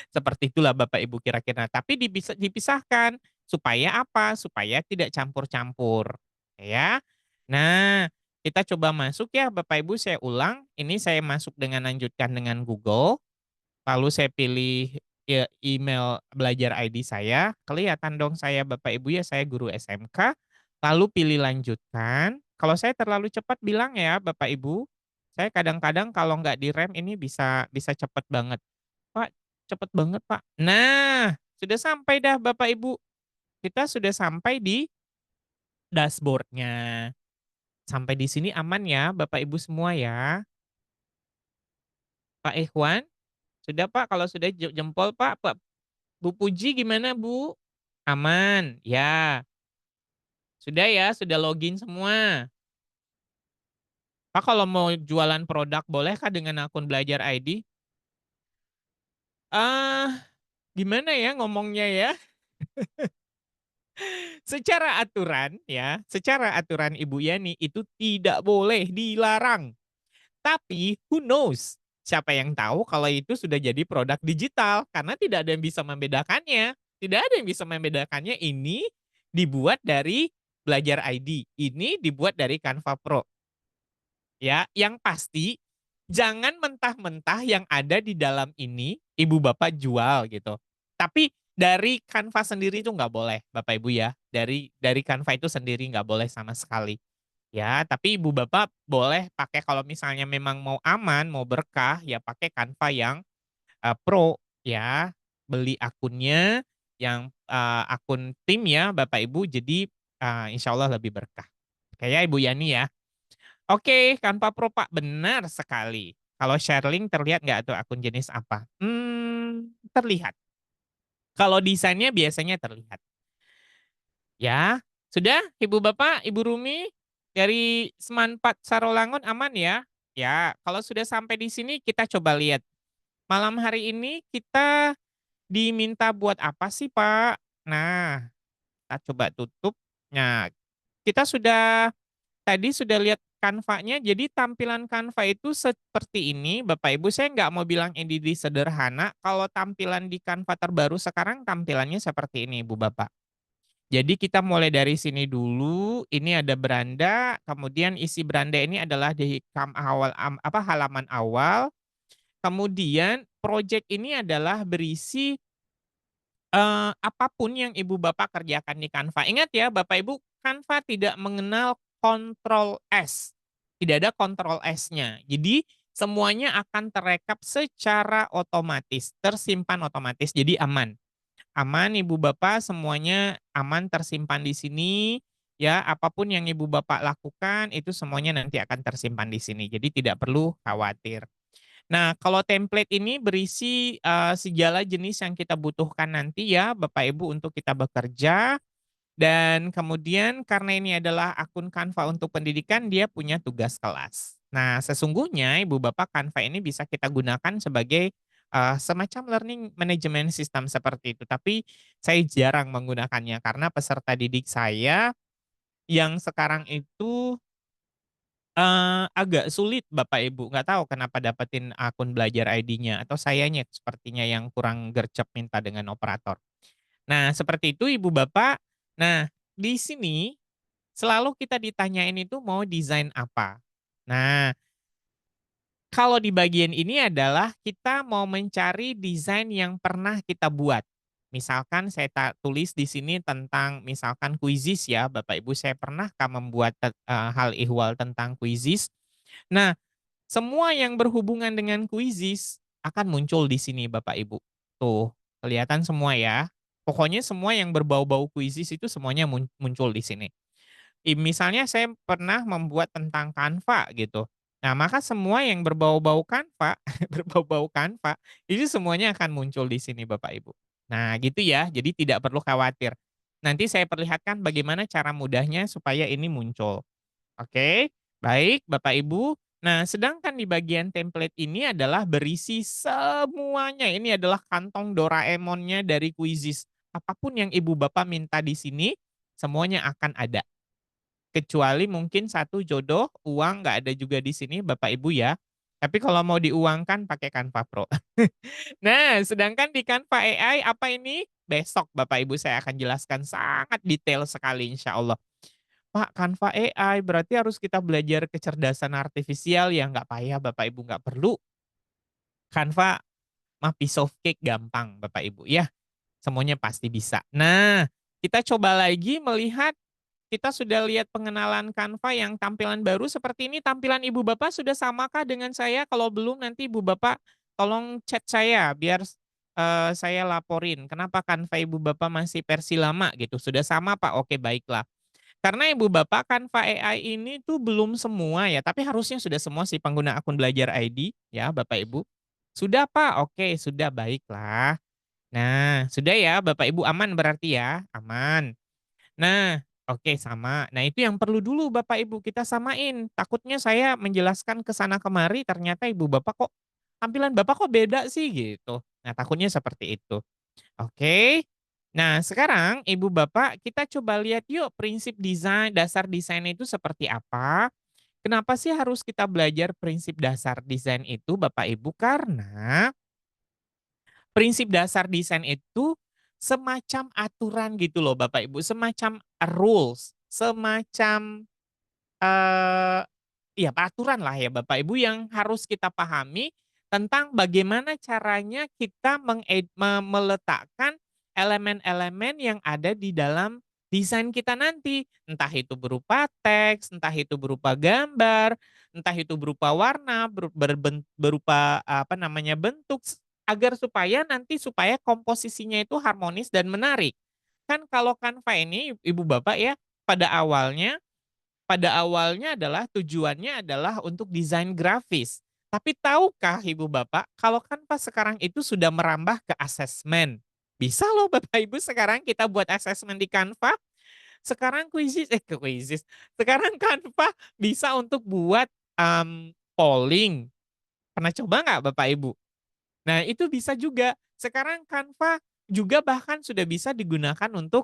Seperti itulah Bapak Ibu kira-kira. Tapi dipisahkan supaya apa? Supaya tidak campur-campur, ya. Nah, kita coba masuk ya Bapak Ibu, saya ulang. Ini saya masuk dengan lanjutkan dengan Google. Lalu saya pilih ya email belajar ID saya, kelihatan dong saya Bapak Ibu ya, saya guru SMK, lalu pilih lanjutkan. Kalau saya terlalu cepat bilang ya Bapak Ibu, saya kadang-kadang kalau nggak direm ini bisa bisa cepet banget. "Pak, cepet banget Pak." Nah, sudah sampai dah Bapak Ibu, kita sudah sampai di dashboard-nya. Sampai di sini aman ya Bapak Ibu semua ya. Pak Ikhwan, sudah Pak? Kalau sudah jempol Pak. Bu Puji gimana Bu? Aman? Ya. Sudah ya, sudah login semua. Pak kalau mau jualan produk bolehkah dengan akun Belajar ID? Ah, gimana ya ngomongnya ya? Secara aturan ya, secara aturan Ibu Yani itu tidak boleh dilarang. Tapi who knows? Siapa yang tahu kalau itu sudah jadi produk digital karena tidak ada yang bisa membedakannya. Tidak ada yang bisa membedakannya ini dibuat dari Belajar ID, ini dibuat dari Canva Pro. Ya, yang pasti jangan mentah-mentah yang ada di dalam ini ibu bapak jual gitu. Tapi dari Canva sendiri itu nggak boleh, Bapak Ibu ya. Dari Canva itu sendiri nggak boleh sama sekali. Ya, tapi ibu bapak boleh pakai kalau misalnya memang mau aman, mau berkah, ya pakai Canva yang pro ya. Beli akunnya yang akun tim ya Bapak Ibu. Jadi insya Allah lebih berkah. Kayak Ibu Yani ya. Oke, Canva Pro Pak, benar sekali. Kalau Sherling terlihat nggak tuh akun jenis apa? Terlihat. Kalau desainnya biasanya terlihat. Ya, sudah Ibu Bapak, Ibu Rumi dari Semanpat Sarolangun aman ya? Ya, kalau sudah sampai di sini kita coba lihat. Malam hari ini kita diminta buat apa sih Pak? Nah, kita coba tutup. Nah, kita sudah tadi sudah lihat Canva-nya, jadi tampilan Canva itu seperti ini, Bapak Ibu. Saya nggak mau bilang ini sederhana, kalau tampilan di Canva terbaru sekarang tampilannya seperti ini, Ibu Bapak. Jadi kita mulai dari sini dulu, ini ada beranda, kemudian isi beranda ini adalah di halaman awal, kemudian project ini adalah berisi apa yang Ibu Bapak kerjakan di Canva. Ingat ya Bapak Ibu, Canva tidak mengenal Ctrl S. Tidak ada Ctrl S-nya. Jadi semuanya akan terekap secara otomatis, tersimpan otomatis, jadi aman. Aman Ibu Bapak, semuanya aman tersimpan di sini. Ya, apapun yang Ibu Bapak lakukan itu semuanya nanti akan tersimpan di sini. Jadi tidak perlu khawatir. Nah, kalau template ini berisi, segala jenis yang kita butuhkan nanti ya, Bapak Ibu untuk kita bekerja, dan kemudian karena ini adalah akun Canva untuk pendidikan, dia punya tugas kelas. Nah, sesungguhnya Ibu Bapak Canva ini bisa kita gunakan sebagai, semacam learning management system seperti itu, tapi saya jarang menggunakannya karena peserta didik saya yang sekarang itu agak sulit Bapak Ibu, nggak tahu kenapa dapetin akun Belajar ID-nya atau sayanya sepertinya yang kurang gercep minta dengan operator. Nah, seperti itu Ibu Bapak. Nah, di sini selalu kita ditanyain itu mau desain apa. Nah, kalau di bagian ini adalah kita mau mencari desain yang pernah kita buat. Misalkan saya tulis di sini tentang misalkan kuisis ya, Bapak Ibu saya pernahkah membuat hal ihwal tentang kuisis. Nah, semua yang berhubungan dengan kuisis akan muncul di sini Bapak Ibu. Tuh, kelihatan semua ya. Pokoknya semua yang berbau-bau kuisis itu semuanya muncul di sini. Misalnya saya pernah membuat tentang Canva gitu. Nah, maka semua yang berbau-bau Canva, berbau-bau Canva, itu semuanya akan muncul di sini Bapak Ibu. Nah, gitu ya. Jadi tidak perlu khawatir. Nanti saya perlihatkan bagaimana cara mudahnya supaya ini muncul. Oke, baik Bapak Ibu. Nah, sedangkan di bagian template ini adalah berisi semuanya. Ini adalah kantong Doraemonnya dari Quizizz. Apapun yang Ibu Bapak minta di sini, semuanya akan ada. Kecuali mungkin satu jodoh, uang nggak ada juga di sini Bapak Ibu ya. Tapi kalau mau diuangkan pakai Canva Pro. Nah, sedangkan di Canva AI apa ini? Besok Bapak Ibu saya akan jelaskan sangat detail sekali insya Allah. Pak, Canva AI berarti harus kita belajar kecerdasan artifisial ya, nggak payah Bapak Ibu, nggak perlu. Canva mah piece of cake gampang Bapak Ibu ya, semuanya pasti bisa. Nah, kita coba lagi melihat, kita sudah lihat pengenalan Canva yang tampilan baru seperti ini, tampilan Ibu Bapak sudah samakah dengan saya? Kalau belum nanti Ibu Bapak tolong chat saya biar, saya laporin kenapa Canva Ibu Bapak masih versi lama gitu, sudah sama Pak? Oke baiklah. Karena Ibu Bapak Canva AI ini tuh belum semua ya, tapi harusnya sudah semua sih pengguna akun Belajar ID ya Bapak Ibu. Sudah Pak? Oke sudah baiklah. Nah, sudah ya Bapak Ibu aman berarti ya? Aman. Nah, oke sama. Nah, itu yang perlu dulu Bapak Ibu kita samain. Takutnya saya menjelaskan ke sana kemari ternyata Ibu Bapak kok tampilan Bapak kok beda sih gitu. Nah, takutnya seperti itu. Oke. Nah, sekarang Ibu Bapak kita coba lihat yuk prinsip desain, dasar desain itu seperti apa. Kenapa sih harus kita belajar prinsip dasar desain itu Bapak Ibu? Karena prinsip dasar desain itu semacam aturan gitu loh Bapak Ibu, semacam rules, semacam, eee, ya peraturan lah ya Bapak Ibu yang harus kita pahami tentang bagaimana caranya kita meletakkan elemen-elemen yang ada di dalam desain kita nanti. Entah itu berupa teks, entah itu berupa gambar, entah itu berupa warna, berupa apa namanya, bentuk, agar supaya komposisinya itu harmonis dan menarik. Kan kalau Canva ini Ibu Bapak ya, pada awalnya pada awalnya adalah tujuannya adalah untuk desain grafis. Tapi tahukah Ibu Bapak, kalau Canva sekarang itu sudah merambah ke asesmen. Bisa loh Bapak Ibu sekarang kita buat asesmen di Canva. Sekarang Quizizz. Sekarang Canva bisa untuk buat, polling. Pernah coba nggak Bapak Ibu? Nah, itu bisa juga. Sekarang Canva juga bahkan sudah bisa digunakan untuk,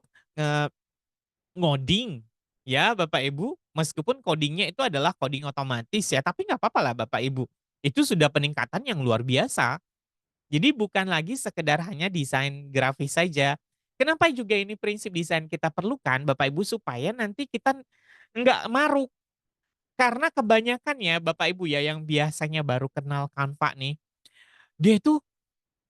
ngoding, ya Bapak Ibu, meskipun coding-nya itu adalah coding otomatis ya, tapi nggak apa-apa lah Bapak Ibu. Itu sudah peningkatan yang luar biasa. Jadi bukan lagi sekedar hanya desain grafis saja. Kenapa juga ini prinsip desain kita perlukan Bapak Ibu, supaya nanti kita nggak maruk. Karena kebanyakan ya Bapak Ibu ya yang biasanya baru kenal Canva nih, dia itu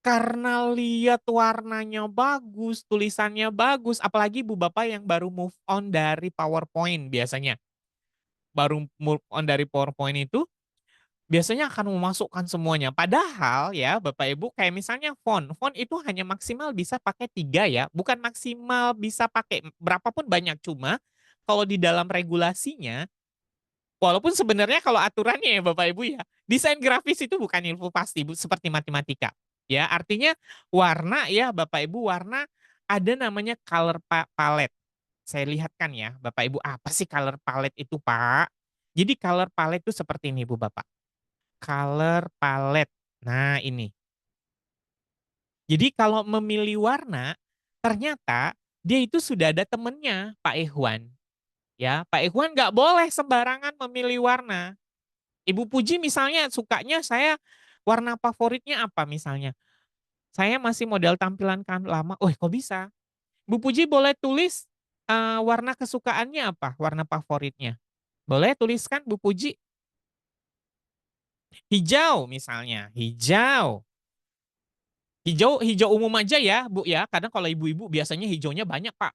karena lihat warnanya bagus, tulisannya bagus, apalagi ibu bapak yang baru move on dari PowerPoint biasanya. Baru move on dari PowerPoint itu, biasanya akan memasukkan semuanya. Padahal ya Bapak Ibu kayak misalnya font itu hanya maksimal bisa pakai 3 ya, bukan maksimal bisa pakai berapa pun banyak. Cuma kalau di dalam regulasinya, walaupun sebenarnya kalau aturannya ya Bapak Ibu ya, desain grafis itu bukan ilmu pasti Bu, seperti matematika. Ya, artinya warna ya Bapak Ibu, warna ada namanya color palette. Saya lihatkan ya Bapak Ibu, apa sih color palette itu Pak? Jadi color palette itu seperti ini Bu Bapak, color palette. Nah ini, jadi kalau memilih warna, ternyata dia itu sudah ada temennya Pak Ikhwan. Ya, Pak Ikhwan nggak boleh sembarangan memilih warna. Ibu Puji misalnya sukanya saya warna favoritnya apa misalnya, saya masih model tampilan kan lama, "Wih kok bisa?" Bu Puji boleh tulis, warna kesukaannya apa, warna favoritnya? Boleh tuliskan Bu Puji? Hijau misalnya, hijau. Hijau hijau umum aja ya Bu ya, kadang kalau ibu-ibu biasanya hijaunya banyak Pak.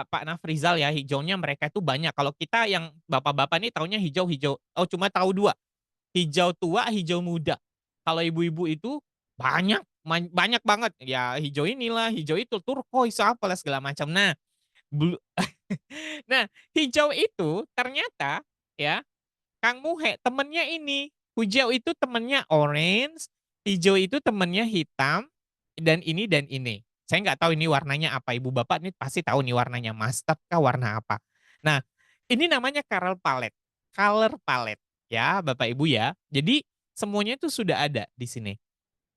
Pak Nafrizal ya, hijaunya mereka itu banyak. Kalau kita yang bapak-bapak nih taunya hijau-hijau, oh cuma tahu 2. Hijau tua, hijau muda. Kalau ibu-ibu itu banyak, banyak banget. Ya hijau inilah, hijau itu, turquoise apalah segala macam. Nah, blu nah, hijau itu ternyata ya, Kang Muhe temennya ini, hijau itu temennya orange, hijau itu temennya hitam, dan ini dan ini. Saya nggak tahu ini warnanya apa, ibu bapak nih pasti tahu nih warnanya, mustard kah, warna apa. Nah, ini namanya color palette ya Bapak Ibu ya. Jadi semuanya itu sudah ada di sini.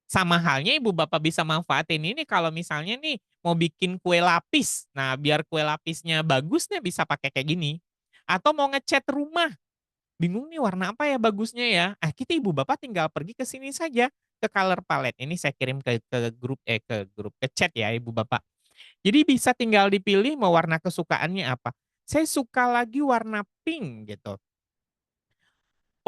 Sama halnya ibu bapak bisa manfaatin ini kalau misalnya nih mau bikin kue lapis. Nah, biar kue lapisnya bagus nih bisa pakai kayak gini. Atau mau ngecat rumah, bingung nih warna apa ya bagusnya ya. Ah, kita ibu bapak tinggal pergi ke sini saja ke color palette. Ini saya kirim ke chat ya ibu bapak. Jadi bisa tinggal dipilih mau warna kesukaannya apa. Saya suka lagi warna pink gitu.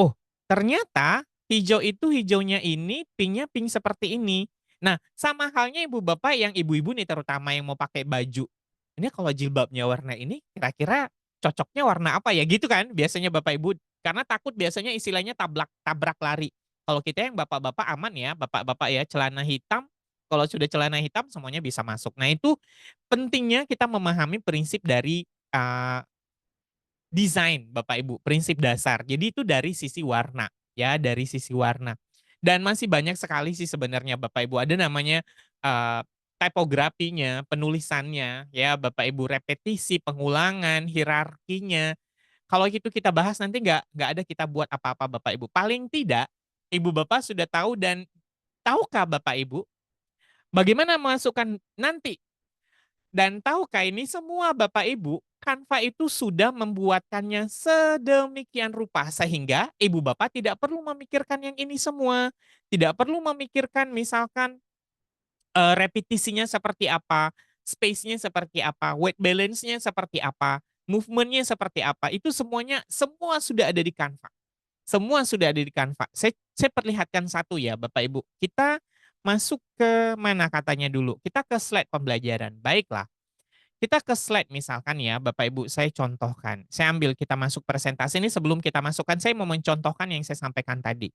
Oh, ternyata hijau itu hijaunya ini, pinknya pink seperti ini. Nah, sama halnya ibu bapak yang ibu-ibu nih terutama yang mau pakai baju. Ini kalau jilbabnya warna ini kira-kira cocoknya warna apa ya gitu kan biasanya bapak ibu. Karena takut biasanya istilahnya tabrak lari. Kalau kita yang bapak-bapak aman ya, bapak-bapak ya celana hitam. Kalau sudah celana hitam semuanya bisa masuk. Nah itu pentingnya kita memahami prinsip dari desain Bapak Ibu, prinsip dasar. Jadi itu dari sisi warna, ya dari sisi warna. Dan masih banyak sekali sih sebenarnya Bapak Ibu, ada namanya, tipografinya, penulisannya, ya Bapak Ibu, repetisi, pengulangan, hierarkinya. Kalau gitu kita bahas nanti nggak ada kita buat apa-apa Bapak Ibu. Paling tidak Ibu Bapak sudah tahu dan tahukah Bapak Ibu bagaimana memasukkan nanti dan tahukah ini semua Bapak Ibu, Canva itu sudah membuatkannya sedemikian rupa sehingga Ibu Bapak tidak perlu memikirkan yang ini semua. Tidak perlu memikirkan misalkan repetisinya seperti apa, space-nya seperti apa, weight balance-nya seperti apa, movement-nya seperti apa. Itu semuanya semua sudah ada di Canva. Semua sudah ada di Canva. Saya perlihatkan satu ya Bapak Ibu. Kita masuk ke mana katanya dulu? Kita ke slide pembelajaran. Baiklah. Kita ke slide misalkan ya Bapak Ibu, saya contohkan. Saya ambil kita masuk presentasi ini sebelum kita masukkan saya mau mencontohkan yang saya sampaikan tadi.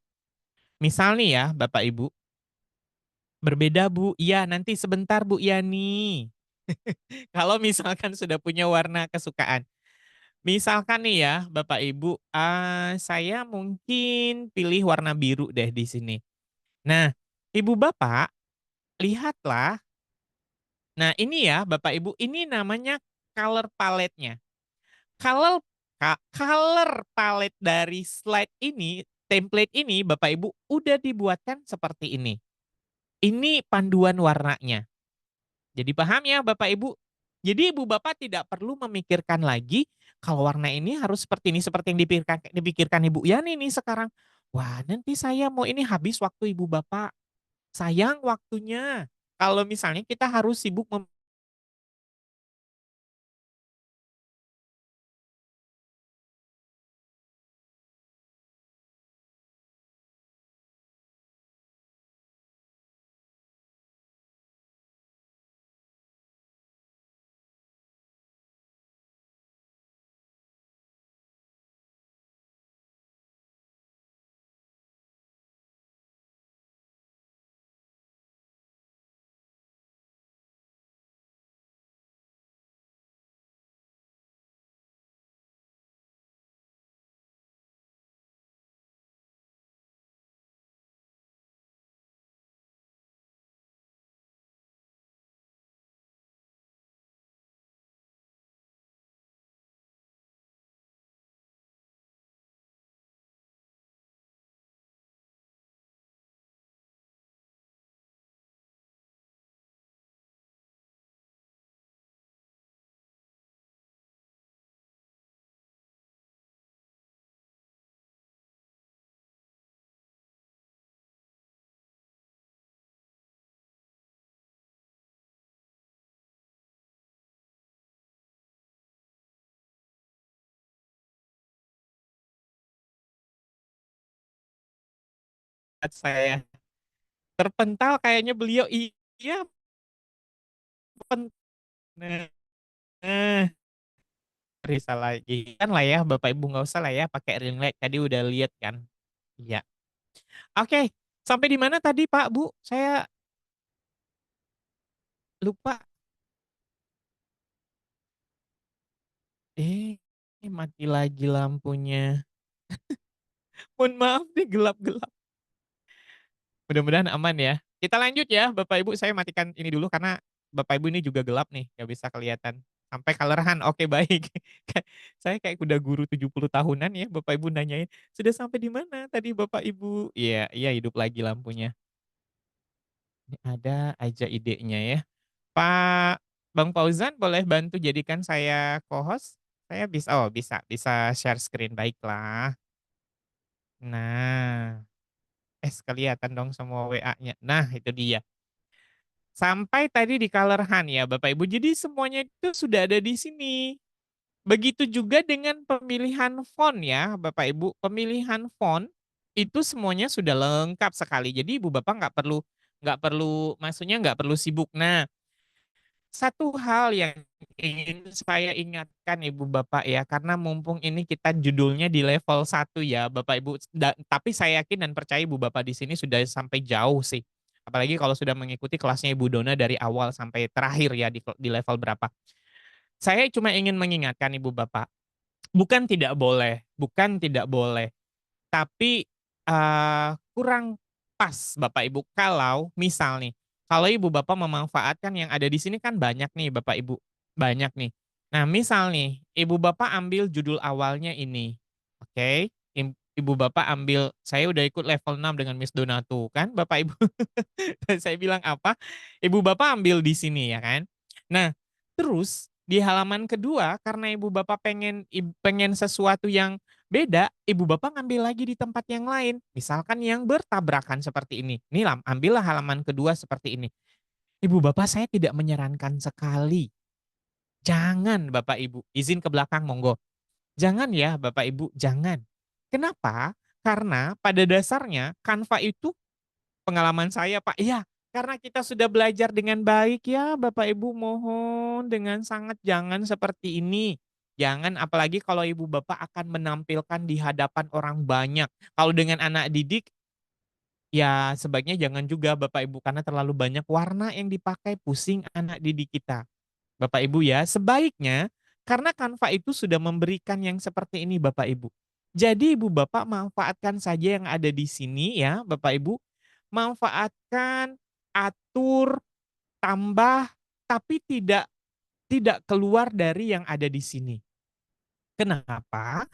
Misal nih ya Bapak Ibu, berbeda Bu, iya nanti sebentar Bu Yani. Kalau misalkan sudah punya warna kesukaan. Misalkan nih ya Bapak Ibu, saya mungkin pilih warna biru deh di sini. Nah, Ibu Bapak lihatlah. Nah ini ya Bapak Ibu, ini namanya color palette-nya. Color color palette dari slide ini, template ini Bapak Ibu udah dibuatkan seperti ini. Ini panduan warnanya. Jadi paham ya Bapak Ibu? Jadi Ibu Bapak tidak perlu memikirkan lagi kalau warna ini harus seperti yang dipikirkan Ibu Yani nih sekarang. Wah, nanti saya mau ini habis waktu Ibu Bapak. Sayang waktunya. Kalau misalnya kita harus sibuk melihat saya terpental kayaknya beliau iya pen nah, nah, Risa lagi. Kan lah ya Bapak Ibu nggak usah lah ya pakai ring light tadi udah lihat kan. Iya. Oke, sampai di mana tadi Pak Bu? Saya lupa. Eh, mati lagi lampunya. Mohon maaf nih gelap-gelap. Mudah-mudahan aman ya. Kita lanjut ya Bapak Ibu, saya matikan ini dulu karena Bapak Ibu ini juga gelap nih, nggak bisa kelihatan. Sampai color-an, oke baik. Saya kayak udah guru 70 tahunan ya, Bapak Ibu nanyain, "Sudah sampai di mana tadi Bapak Ibu?" Iya iya hidup lagi lampunya. Ini ada aja idenya ya. Pak Bang Fauzan boleh bantu jadikan saya co-host? Saya bisa oh bisa bisa share screen, baiklah. Nah, kelihatan dong semua WA-nya. Nah, itu dia. Sampai tadi di color hunt ya Bapak Ibu. Jadi semuanya itu sudah ada di sini. Begitu juga dengan pemilihan font ya Bapak Ibu. Pemilihan font itu semuanya sudah lengkap sekali. Jadi Ibu Bapak nggak perlu maksudnya nggak perlu sibuk. Nah, satu hal yang ingin saya ingatkan Ibu Bapak ya, karena mumpung ini kita judulnya di level 1 ya Bapak Ibu, tapi saya yakin dan percaya Ibu Bapak di sini sudah sampai jauh sih. Apalagi kalau sudah mengikuti kelasnya Ibu Dona dari awal sampai terakhir ya di level berapa. Saya cuma ingin mengingatkan Ibu Bapak, bukan tidak boleh, tapi kurang pas Bapak Ibu kalau misal nih Kalau ibu bapak memanfaatkan yang ada di sini kan banyak nih bapak ibu, banyak nih. Nah misal nih, ibu bapak ambil judul awalnya ini, oke, ibu bapak ambil saya udah ikut level 6 dengan Miss Donato kan bapak ibu. Dan saya bilang apa, ibu bapak ambil di sini ya kan. Nah terus di halaman kedua karena ibu bapak pengen sesuatu yang beda, ibu bapak ngambil lagi di tempat yang lain. Misalkan yang bertabrakan seperti ini. Nih ambillah halaman kedua seperti ini. Ibu bapak saya tidak menyarankan sekali. Jangan bapak ibu, izin ke belakang monggo. Jangan ya bapak ibu, jangan. Kenapa? Karena pada dasarnya Canva itu pengalaman saya Pak, iya, karena kita sudah belajar dengan baik ya Bapak Ibu mohon dengan sangat jangan seperti ini. Jangan apalagi kalau ibu bapak akan menampilkan di hadapan orang banyak. Kalau dengan anak didik, ya sebaiknya jangan juga Bapak Ibu karena terlalu banyak warna yang dipakai pusing anak didik kita. Bapak Ibu ya, sebaiknya karena Canva itu sudah memberikan yang seperti ini Bapak Ibu. Jadi Ibu Bapak manfaatkan saja yang ada di sini ya Bapak Ibu. Manfaatkan, atur, tambah, tapi tidak tidak keluar dari yang ada di sini. Kenapa?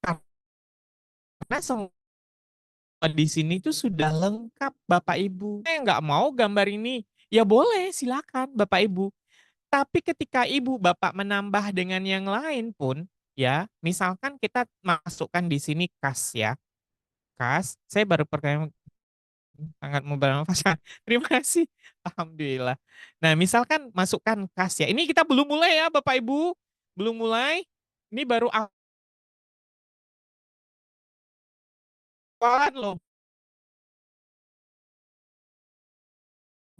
Karena semua di sini itu sudah lengkap Bapak Ibu. Saya nggak mau gambar ini, ya boleh silakan Bapak Ibu. Tapi ketika ibu bapak menambah dengan yang lain pun, ya, misalkan kita masukkan di sini kas ya, kas, saya baru perkenalkan sangat bermanfaat. Terima kasih, alhamdulillah. Nah, misalkan masukkan kas ya, ini kita belum mulai ya Bapak Ibu, belum mulai, ini baru awalan loh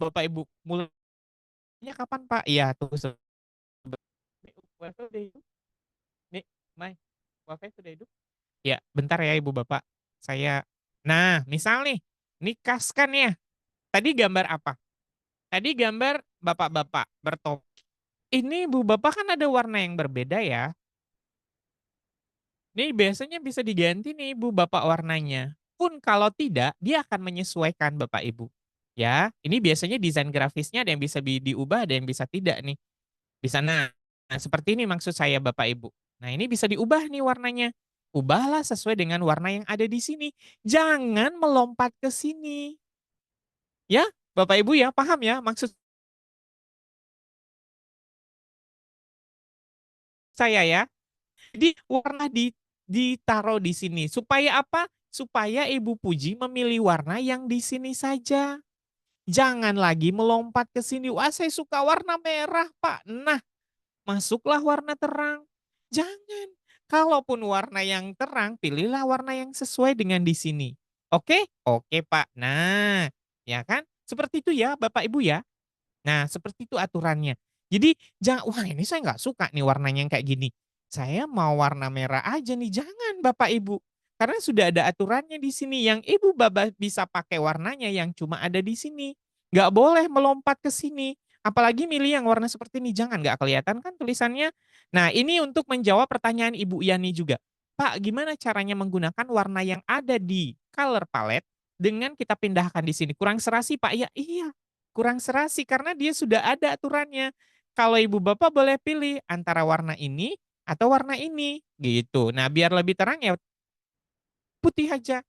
Bapak Ibu. Mulainya kapan Pak? Iya tuh Nih, wifi udah hidup? Nih, Mai, wifi sudah hidup? Ya, bentar ya Ibu Bapak. Saya nah, misal nih, ini kas kan ya. Tadi gambar apa? Tadi gambar bapak-bapak bertopi. Ini Ibu Bapak kan ada warna yang berbeda ya. Nih biasanya bisa diganti nih Ibu Bapak warnanya. Pun kalau tidak, dia akan menyesuaikan Bapak Ibu. Ya, ini biasanya desain grafisnya ada yang bisa diubah, ada yang bisa tidak nih. Bisa nah, seperti ini maksud saya Bapak Ibu. Nah, ini bisa diubah nih warnanya. Ubahlah sesuai dengan warna yang ada di sini. Jangan melompat ke sini. Ya, Bapak Ibu ya, paham ya maksud saya ya? Jadi warna ditaruh di sini. Supaya apa? Supaya Ibu Puji memilih warna yang di sini saja. Jangan lagi melompat ke sini. Wah, saya suka warna merah, Pak. Nah, masuklah warna terang. Jangan. Kalaupun warna yang terang, pilihlah warna yang sesuai dengan di sini. Oke? Oke, Pak. Nah, ya kan? Seperti itu ya, Bapak Ibu ya. Nah, seperti itu aturannya. Jadi jangan, "Wah ini saya nggak suka nih warnanya yang kayak gini. Saya mau warna merah aja nih." Jangan Bapak Ibu. Karena sudah ada aturannya di sini yang Ibu Bapak bisa pakai warnanya yang cuma ada di sini. Nggak boleh melompat ke sini. Apalagi milih yang warna seperti ini, jangan nggak kelihatan kan tulisannya. Nah ini untuk menjawab pertanyaan Ibu Yani juga. Pak gimana caranya menggunakan warna yang ada di color palette dengan kita pindahkan di sini? Kurang serasi Pak? Ya iya, kurang serasi karena dia sudah ada aturannya. Kalau ibu bapak boleh pilih antara warna ini atau warna ini, gitu. Nah, biar lebih terang ya putih aja.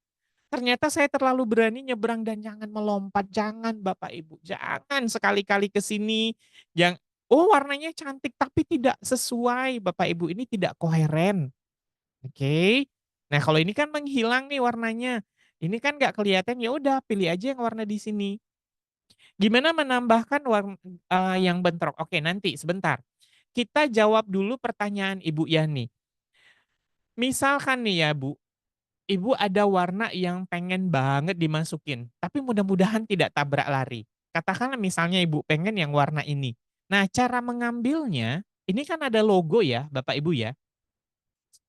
Ternyata saya terlalu berani nyebrang dan jangan melompat, jangan Bapak Ibu, jangan sekali-kali ke sini. Yang oh warnanya cantik tapi tidak sesuai Bapak Ibu, ini tidak koheren. Oke. Nah, kalau ini kan menghilang nih warnanya. Ini kan nggak kelihatan, ya udah pilih aja yang warna di sini. Gimana menambahkan yang bentrok? Oke, nanti sebentar. Kita jawab dulu pertanyaan Ibu Yani. Misalkan nih ya Bu, Ibu ada warna yang pengen banget dimasukin, tapi mudah-mudahan tidak tabrak lari. Katakanlah misalnya Ibu pengen yang warna ini. Nah, cara mengambilnya, ini kan ada logo ya, Bapak Ibu ya.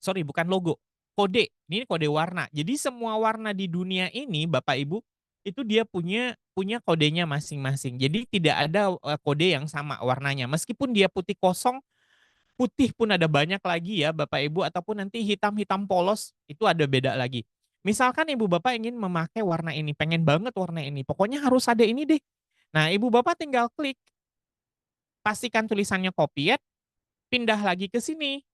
Sorry, bukan logo, kode. Ini kode warna. Jadi semua warna di dunia ini, Bapak Ibu, itu dia punya punya kodenya masing-masing. Jadi tidak ada kode yang sama warnanya. Meskipun dia putih kosong, putih pun ada banyak lagi ya Bapak Ibu ataupun nanti hitam-hitam polos itu ada beda lagi. Misalkan Ibu Bapak ingin memakai warna ini, pengen banget warna ini, pokoknya harus ada ini deh. Nah, ibu bapak tinggal klik, pastikan tulisannya copied, pindah lagi ke sini.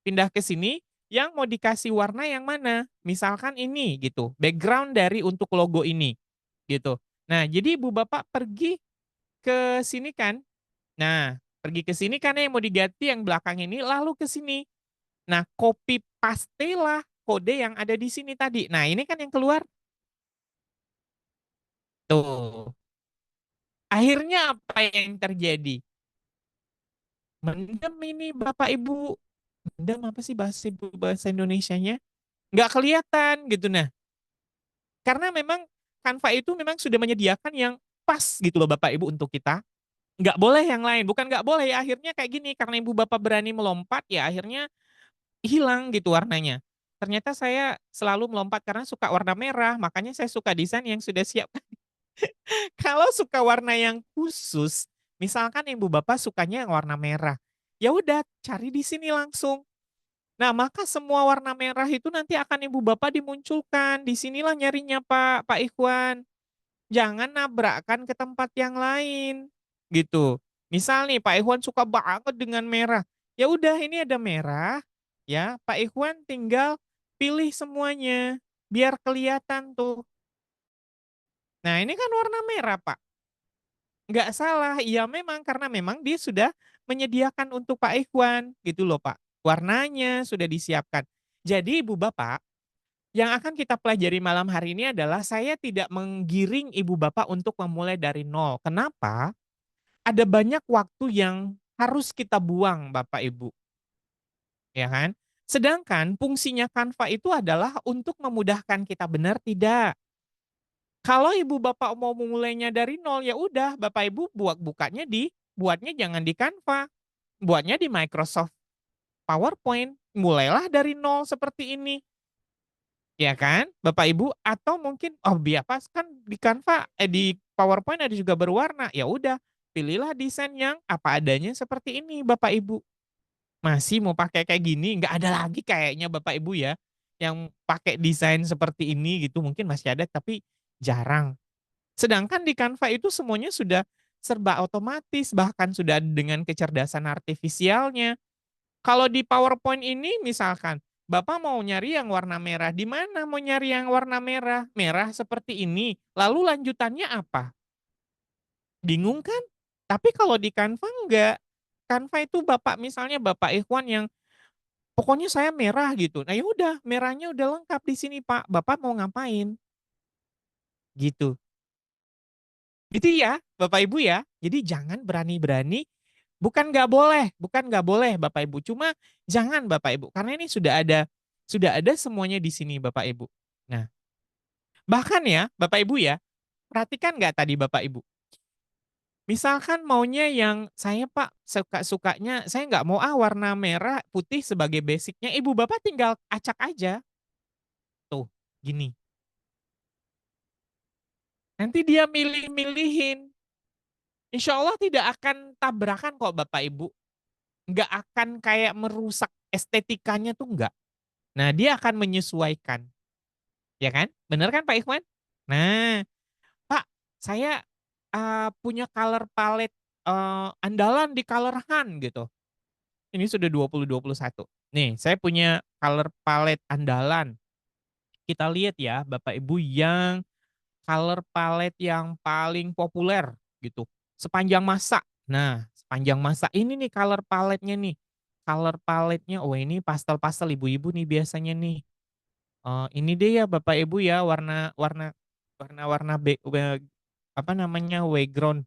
Pindah ke sini, yang mau dikasih warna yang mana. Misalkan ini gitu, background dari untuk logo ini, gitu. Nah, jadi ibu bapak pergi ke sini kan. Nah, pergi ke sini kan yang mau diganti yang belakang ini, lalu ke sini. Nah, copy pastelah kode yang ada di sini tadi. Nah, ini kan yang keluar. Tuh. Akhirnya apa yang terjadi? Mendem ini Bapak Ibu. Mendem apa sih bahasa Ibu bahasa Indonesianya? Nggak kelihatan gitu. Nah, karena memang Canva itu memang sudah menyediakan yang pas gitu loh Bapak Ibu untuk kita. Nggak boleh yang lain. Bukan nggak boleh ya, akhirnya kayak gini. Karena Ibu Bapak berani melompat ya akhirnya hilang gitu warnanya. Ternyata saya selalu melompat karena suka warna merah. Makanya saya suka desain yang sudah siap. Kalau suka warna yang khusus, misalkan Ibu Bapak sukanya yang warna merah. Ya udah cari di sini langsung. Nah, maka semua warna merah itu nanti akan Ibu Bapak dimunculkan. Di sinilah nyarinya Pak Ikhwan. Jangan nabrakkan ke tempat yang lain. Gitu. Misal nih Pak Ikhwan suka banget dengan merah. Ya udah ini ada merah, ya. Pak Ikhwan tinggal pilih semuanya biar kelihatan tuh. Nah, ini kan warna merah, Pak. Nggak salah, iya memang karena memang dia sudah menyediakan untuk Pak Ikhwan gitu loh, Pak. Warnanya sudah disiapkan. Jadi Ibu Bapak, yang akan kita pelajari malam hari ini adalah saya tidak menggiring ibu bapak untuk memulai dari nol. Kenapa? Ada banyak waktu yang harus kita buang Bapak Ibu, ya kan? Sedangkan fungsinya Canva itu adalah untuk memudahkan kita, benar tidak? Kalau ibu bapak mau memulainya dari nol, ya udah Bapak Ibu buatnya jangan di Canva, buatnya di Microsoft PowerPoint. Mulailah dari nol seperti ini. Ya kan, Bapak Ibu, atau mungkin oh biar pas kan di Canva di PowerPoint ada juga berwarna. Ya udah, pilihlah desain yang apa adanya seperti ini Bapak Ibu. Masih mau pakai kayak gini, nggak ada lagi kayaknya Bapak Ibu ya yang pakai desain seperti ini gitu. Mungkin masih ada tapi jarang. Sedangkan di Canva itu semuanya sudah serba otomatis, bahkan sudah dengan kecerdasan artifisialnya. Kalau di PowerPoint ini misalkan, Bapak mau nyari yang warna merah, di mana mau nyari yang warna merah? Merah seperti ini, lalu lanjutannya apa? Bingung kan? Tapi kalau di Canva enggak. Canva itu Bapak misalnya Bapak Ikhwan yang pokoknya saya merah gitu. Nah ya udah, merahnya udah lengkap di sini Pak. Bapak mau ngapain? Gitu. Gitu ya, Bapak Ibu ya. Jadi jangan berani-berani. Bukan nggak boleh Bapak Ibu, cuma jangan Bapak Ibu, karena ini sudah ada semuanya di sini Bapak Ibu. Nah, bahkan ya Bapak Ibu ya, perhatikan nggak tadi Bapak Ibu, misalkan maunya yang saya Pak sukanya saya nggak mau warna merah putih sebagai basicnya, Ibu Bapak tinggal acak aja, tuh gini, nanti dia milih-milihin, insya Allah tidak akan tabrakan kok Bapak Ibu, nggak akan kayak merusak estetikanya tuh nggak. Nah, dia akan menyesuaikan, ya kan? Bener kan Pak Ikhwan? Nah, Pak, saya punya color palette andalan di color Han gitu. Ini sudah 2021. Nih, saya punya color palette andalan. Kita lihat ya, Bapak Ibu yang color palette yang paling populer gitu. Sepanjang masa. Nah, sepanjang masa ini nih color palette-nya nih. Color palette-nya, oh ini pastel-pastel ibu-ibu nih biasanya nih. Ini deh ya Bapak Ibu ya warna warna warna-warna apa namanya, background.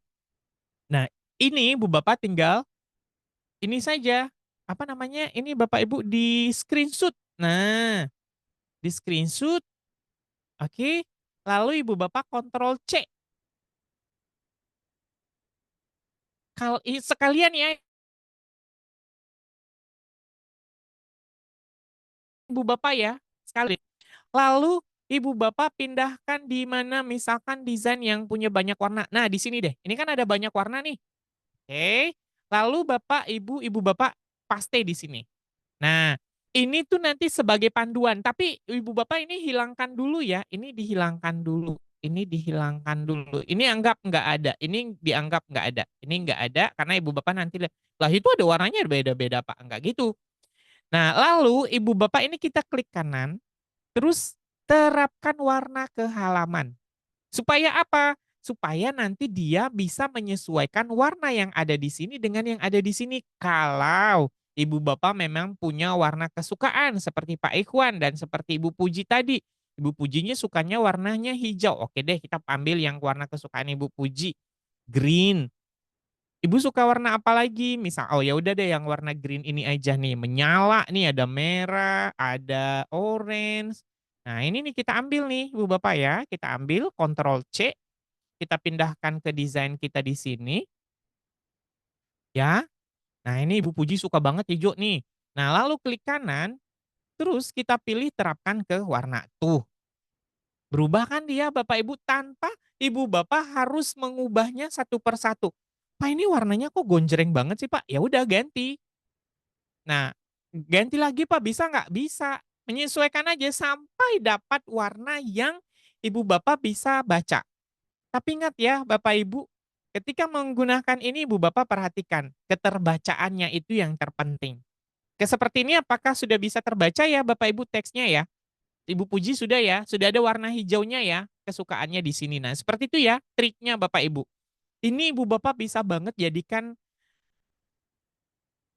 Nah, ini Ibu Bapak tinggal ini saja, apa namanya, ini Bapak Ibu di-screenshot. Nah, di-screenshot, oke, lalu Ibu Bapak kontrol C. Sekalian ya Ibu Bapak ya, sekali. Lalu Ibu Bapak pindahkan di mana misalkan desain yang punya banyak warna. Nah, di sini deh, ini kan ada banyak warna nih. Oke, lalu Bapak, Ibu Bapak paste di sini. Nah, ini tuh nanti sebagai panduan, tapi Ibu Bapak ini hilangkan dulu ya, ini dihilangkan dulu. ini dihilangkan dulu, ini anggap nggak ada, ini dianggap nggak ada, ini nggak ada karena ibu bapak nanti lihat, "Lah itu ada warnanya beda-beda Pak," nggak gitu. Nah lalu ibu bapak ini kita klik kanan, terus terapkan warna ke halaman. Supaya apa? Supaya nanti dia bisa menyesuaikan warna yang ada di sini dengan yang ada di sini. Kalau ibu bapak memang punya warna kesukaan seperti Pak Ikhwan dan seperti Ibu Puji tadi. Ibu Pujinya sukanya warnanya hijau. Oke deh, kita ambil yang warna kesukaan Ibu Puji, green. Ibu suka warna apa lagi? Misal, oh ya udah deh yang warna green ini aja nih, menyala nih, ada merah, ada orange. Nah, ini nih kita ambil nih, Ibu Bapak ya. Kita ambil Ctrl C, kita pindahkan ke desain kita di sini, ya. Nah, ini Ibu Puji suka banget hijau nih. Nah, lalu klik kanan, terus kita pilih terapkan ke warna. Tuh, berubah kan dia Bapak Ibu tanpa Ibu Bapak harus mengubahnya satu per satu. Pak ini warnanya kok gonjreng banget sih Pak? Ya udah ganti. Nah, ganti lagi Pak bisa nggak? Bisa. Menyesuaikan aja sampai dapat warna yang Ibu Bapak bisa baca. Tapi ingat ya Bapak Ibu, ketika menggunakan ini Ibu Bapak perhatikan, keterbacaannya itu yang terpenting. Seperti ini apakah sudah bisa terbaca ya Bapak Ibu teksnya ya? Ibu Puji sudah ya? Sudah ada warna hijaunya ya? Kesukaannya di sini. Nah seperti itu ya triknya Bapak Ibu. Ini Ibu Bapak bisa banget jadikan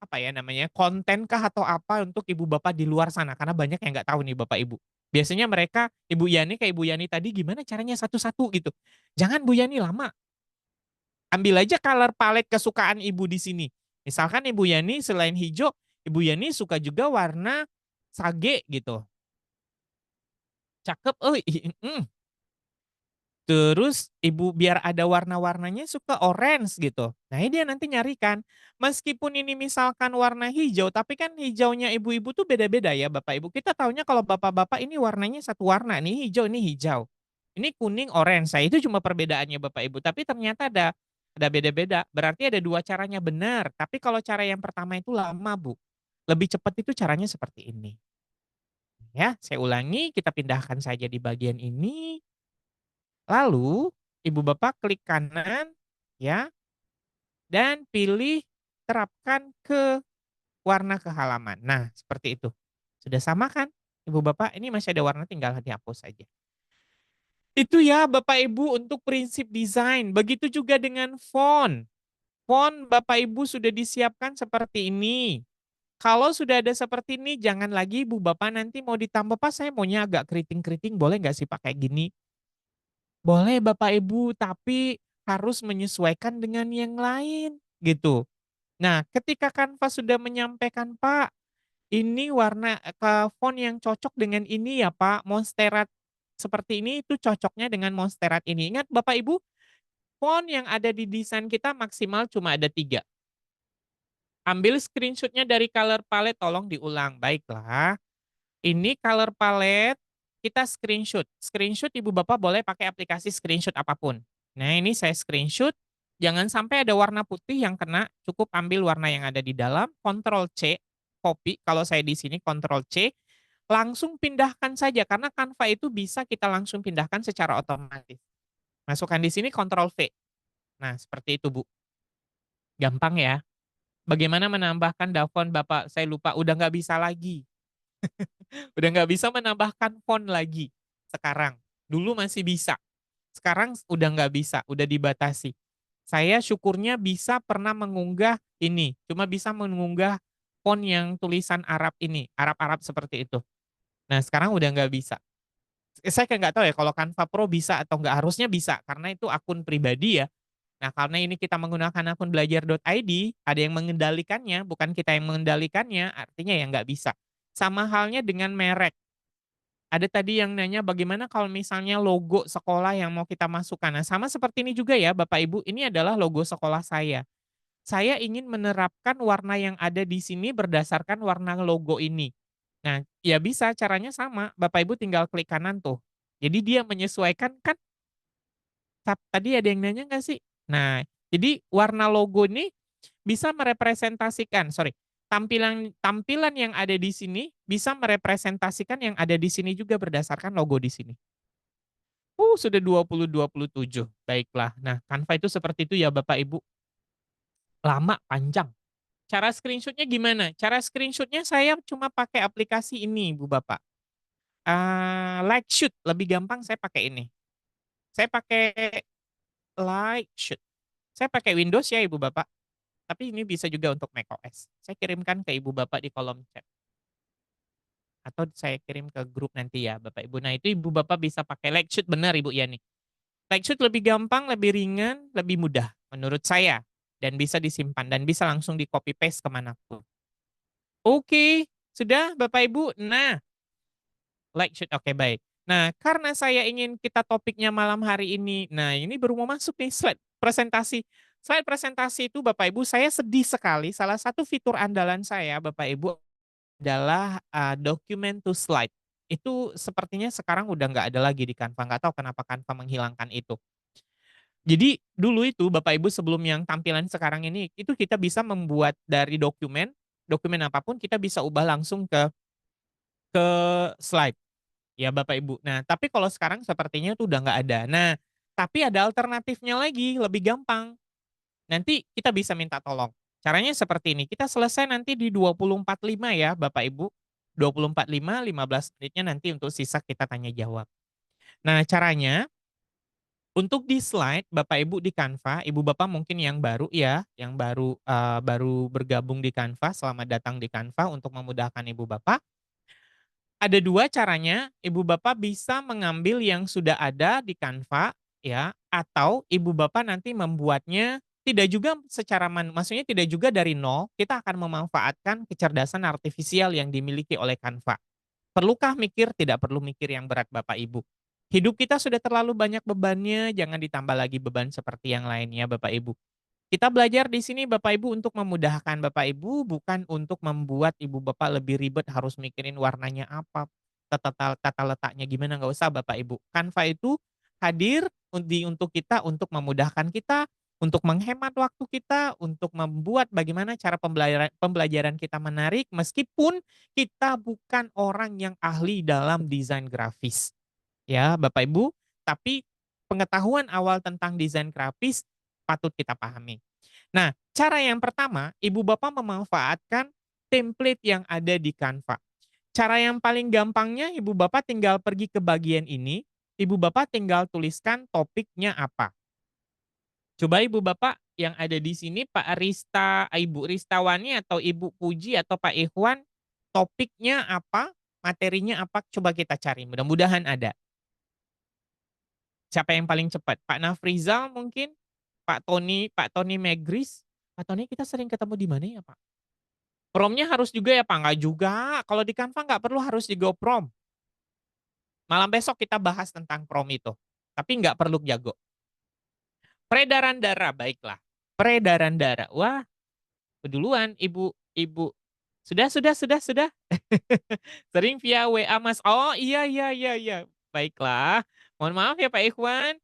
apa ya namanya, konten kah atau apa untuk ibu bapak di luar sana, karena banyak yang nggak tahu nih bapak ibu. Biasanya mereka, Ibu Yani kayak Ibu Yani tadi gimana caranya satu-satu gitu. Jangan Bu Yani lama, ambil aja color palette kesukaan ibu di sini. Misalkan Ibu Yani selain hijau, Ibu Yani suka juga warna sage gitu. Cakep, terus ibu biar ada warna-warnanya suka orange gitu. Nah ini dia nanti nyarikan. Meskipun ini misalkan warna hijau, tapi kan hijaunya ibu-ibu tuh beda-beda ya Bapak Ibu. Kita taunya kalau bapak-bapak ini warnanya satu warna, ini hijau, ini hijau. Ini kuning, orange. Nah itu cuma perbedaannya Bapak Ibu. Tapi ternyata ada beda-beda. Berarti ada dua caranya benar. Tapi kalau cara yang pertama itu lama Bu. Lebih cepat itu caranya seperti ini. Ya, saya ulangi, kita pindahkan saja di bagian ini. Lalu, ibu bapak klik kanan, ya, dan pilih terapkan ke warna ke halaman. Nah, seperti itu. Sudah sama kan? Ibu bapak, ini masih ada warna tinggal dihapus saja. Itu ya Bapak Ibu untuk prinsip desain. Begitu juga dengan font. Font Bapak Ibu sudah disiapkan seperti ini. Kalau sudah ada seperti ini, jangan lagi Ibu Bapak nanti mau ditambah, Pak saya maunya agak keriting-keriting, boleh nggak sih Pak kayak gini? Boleh Bapak Ibu, tapi harus menyesuaikan dengan yang lain, gitu. Nah, ketika Canva sudah menyampaikan, "Pak, ini warna font yang cocok dengan ini ya Pak, Monstera seperti ini itu cocoknya dengan Monstera ini." Ingat Bapak Ibu, font yang ada di desain kita maksimal cuma ada 3. Ambil screenshot-nya dari color palette tolong diulang. Baiklah. Ini color palette, kita screenshot. Screenshot ibu bapak boleh pakai aplikasi screenshot apapun. Nah ini saya screenshot, jangan sampai ada warna putih yang kena, cukup ambil warna yang ada di dalam, Ctrl C, copy, kalau saya di sini Ctrl C, langsung pindahkan saja, karena Canva itu bisa kita langsung pindahkan secara otomatis. Masukkan di sini Ctrl V. Nah seperti itu Bu, gampang ya. Bagaimana menambahkan dafont bapak, saya lupa, udah nggak bisa lagi. Udah nggak bisa menambahkan font lagi sekarang. Dulu masih bisa, sekarang udah nggak bisa, udah dibatasi. Saya syukurnya bisa pernah mengunggah ini, cuma bisa mengunggah font yang tulisan Arab ini, Arab-Arab seperti itu. Nah sekarang udah nggak bisa. Saya kayak nggak tahu ya kalau Canva Pro bisa atau nggak, harusnya bisa karena itu akun pribadi ya. Nah karena ini kita menggunakan akun belajar.id, ada yang mengendalikannya, bukan kita yang mengendalikannya, artinya ya nggak bisa. Sama halnya dengan merek. Ada tadi yang nanya bagaimana kalau misalnya logo sekolah yang mau kita masukkan. Nah, sama seperti ini juga ya Bapak Ibu, ini adalah logo sekolah saya. Saya ingin menerapkan warna yang ada di sini berdasarkan warna logo ini. Nah, ya bisa caranya sama, Bapak Ibu tinggal klik kanan tuh. Jadi dia menyesuaikan kan, tadi ada yang nanya nggak sih? Nah, jadi warna logo ini bisa merepresentasikan, sorry, tampilan tampilan yang ada di sini bisa merepresentasikan yang ada di sini juga berdasarkan logo di sini. Sudah 27. Baiklah. Nah, Canva itu seperti itu ya Bapak Ibu, lama, panjang. Cara screenshot-nya gimana? Cara screenshot-nya saya cuma pakai aplikasi ini Ibu Bapak, Lightshoot, lebih gampang saya pakai ini. Saya pakai Lightshoot. Saya pakai Windows ya Ibu Bapak, tapi ini bisa juga untuk macOS. Saya kirimkan ke Ibu Bapak di kolom chat, atau saya kirim ke grup nanti ya Bapak Ibu. Nah, itu Ibu Bapak bisa pakai Lightshoot, benar Ibu ya nih. Lightshoot lebih gampang, lebih ringan, lebih mudah menurut saya, dan bisa disimpan dan bisa langsung di copy paste kemanapun. Oke, sudah Bapak Ibu. Nah, Lightshoot, oke baik. Nah, karena saya ingin kita topiknya malam hari ini, nah ini baru mau masuk nih slide presentasi. Slide presentasi itu Bapak Ibu, saya sedih sekali, salah satu fitur andalan saya Bapak Ibu adalah, document to slide. Itu sepertinya sekarang udah nggak ada lagi di Canva, nggak tahu kenapa Canva menghilangkan itu. Jadi dulu itu Bapak Ibu sebelum yang tampilan sekarang ini, itu kita bisa membuat dari dokumen, dokumen apapun kita bisa ubah langsung ke slide, ya Bapak Ibu. Nah, tapi kalau sekarang sepertinya itu udah nggak ada. Nah, tapi ada alternatifnya lagi, lebih gampang. Nanti kita bisa minta tolong. Caranya seperti ini, kita selesai nanti di 20.45 ya Bapak Ibu. 20.45, 15 menitnya nanti untuk sisa kita tanya jawab. Nah, caranya untuk di slide Bapak Ibu di Canva, Ibu Bapak mungkin yang baru ya, yang baru bergabung di Canva, selamat datang di Canva untuk memudahkan Ibu Bapak. Ada 2 caranya, Ibu Bapak bisa mengambil yang sudah ada di Canva ya, atau Ibu Bapak nanti membuatnya tidak juga secara maksudnya tidak juga dari nol, kita akan memanfaatkan kecerdasan artifisial yang dimiliki oleh Canva. Perlukah mikir? Tidak perlu mikir yang berat Bapak Ibu. Hidup kita sudah terlalu banyak bebannya, jangan ditambah lagi beban seperti yang lainnya Bapak Ibu. Kita belajar di sini Bapak Ibu untuk memudahkan Bapak Ibu, bukan untuk membuat Ibu Bapak lebih ribet harus mikirin warnanya apa, tata letaknya gimana, nggak usah Bapak Ibu. Canva itu hadir untuk kita, untuk memudahkan kita, untuk menghemat waktu kita, untuk membuat bagaimana cara pembelajaran kita menarik meskipun kita bukan orang yang ahli dalam desain grafis. Ya, Bapak Ibu, tapi pengetahuan awal tentang desain grafis patut kita pahami. Nah, cara yang pertama, Ibu Bapak memanfaatkan template yang ada di Canva. Cara yang paling gampangnya Ibu Bapak tinggal pergi ke bagian ini, Ibu Bapak tinggal tuliskan topiknya apa. Coba Ibu Bapak yang ada di sini Pak Rista, Ibu Ristawani atau Ibu Puji atau Pak Ikhwan, topiknya apa, materinya apa, coba kita cari, mudah-mudahan ada. Siapa yang paling cepat? Pak Nafrizal mungkin? Pak Tony Megris? Pak Tony kita sering ketemu di mana ya, Pak? Promnya harus juga ya, Pak? Nggak juga. Kalau di Canva nggak perlu harus di Go Prom. Malam besok kita bahas tentang prom itu. Tapi nggak perlu jago. Peredaran darah, baiklah. Peredaran darah. Wah, keduluan Ibu, Ibu. Sudah. Sering via WA Mas. Oh, iya. Baiklah. Mohon maaf ya Pak Ikhwan.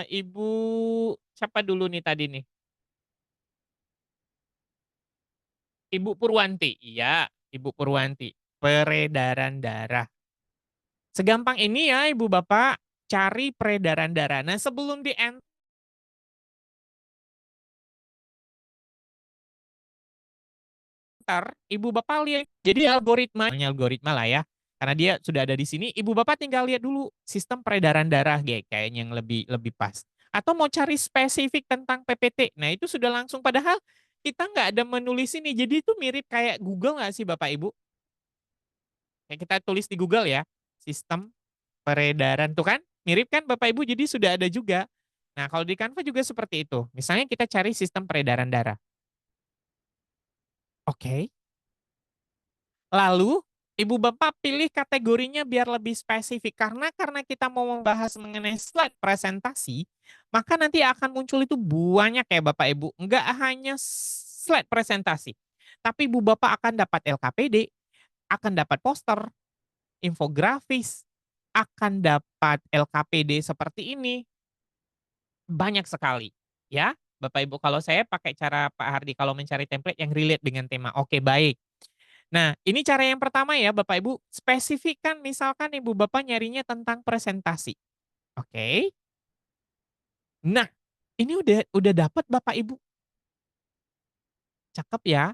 Ibu siapa dulu nih tadi nih? Ibu Purwanti. Iya, Ibu Purwanti. Peredaran darah. Segampang ini ya Ibu Bapak cari peredaran darah. Nah, sebelum di enter, Ibu Bapak lihat. Jadi algoritma lah ya. Karena dia sudah ada di sini, Ibu Bapak tinggal lihat dulu sistem peredaran darah kayaknya yang lebih lebih pas. Atau mau cari spesifik tentang PPT. Nah, itu sudah langsung padahal kita nggak ada menulis ini. Jadi itu mirip kayak Google nggak sih Bapak Ibu? Kayak kita tulis di Google ya, sistem peredaran tuh kan, mirip kan Bapak Ibu, jadi sudah ada juga. Nah, kalau di Canva juga seperti itu. Misalnya kita cari sistem peredaran darah. Oke. Lalu Ibu Bapak pilih kategorinya biar lebih spesifik karena kita mau membahas mengenai slide presentasi, maka nanti akan muncul itu banyak ya Bapak Ibu. Enggak hanya slide presentasi, tapi Ibu Bapak akan dapat LKPD, akan dapat poster, infografis, akan dapat LKPD seperti ini, banyak sekali, ya. Bapak Ibu, kalau saya pakai cara Pak Hardi kalau mencari template yang relate dengan tema. Oke, baik. Nah, ini cara yang pertama ya Bapak Ibu, spesifikkan misalkan Ibu Bapak nyarinya tentang presentasi. Oke. Nah, ini udah dapat Bapak Ibu, cakep ya.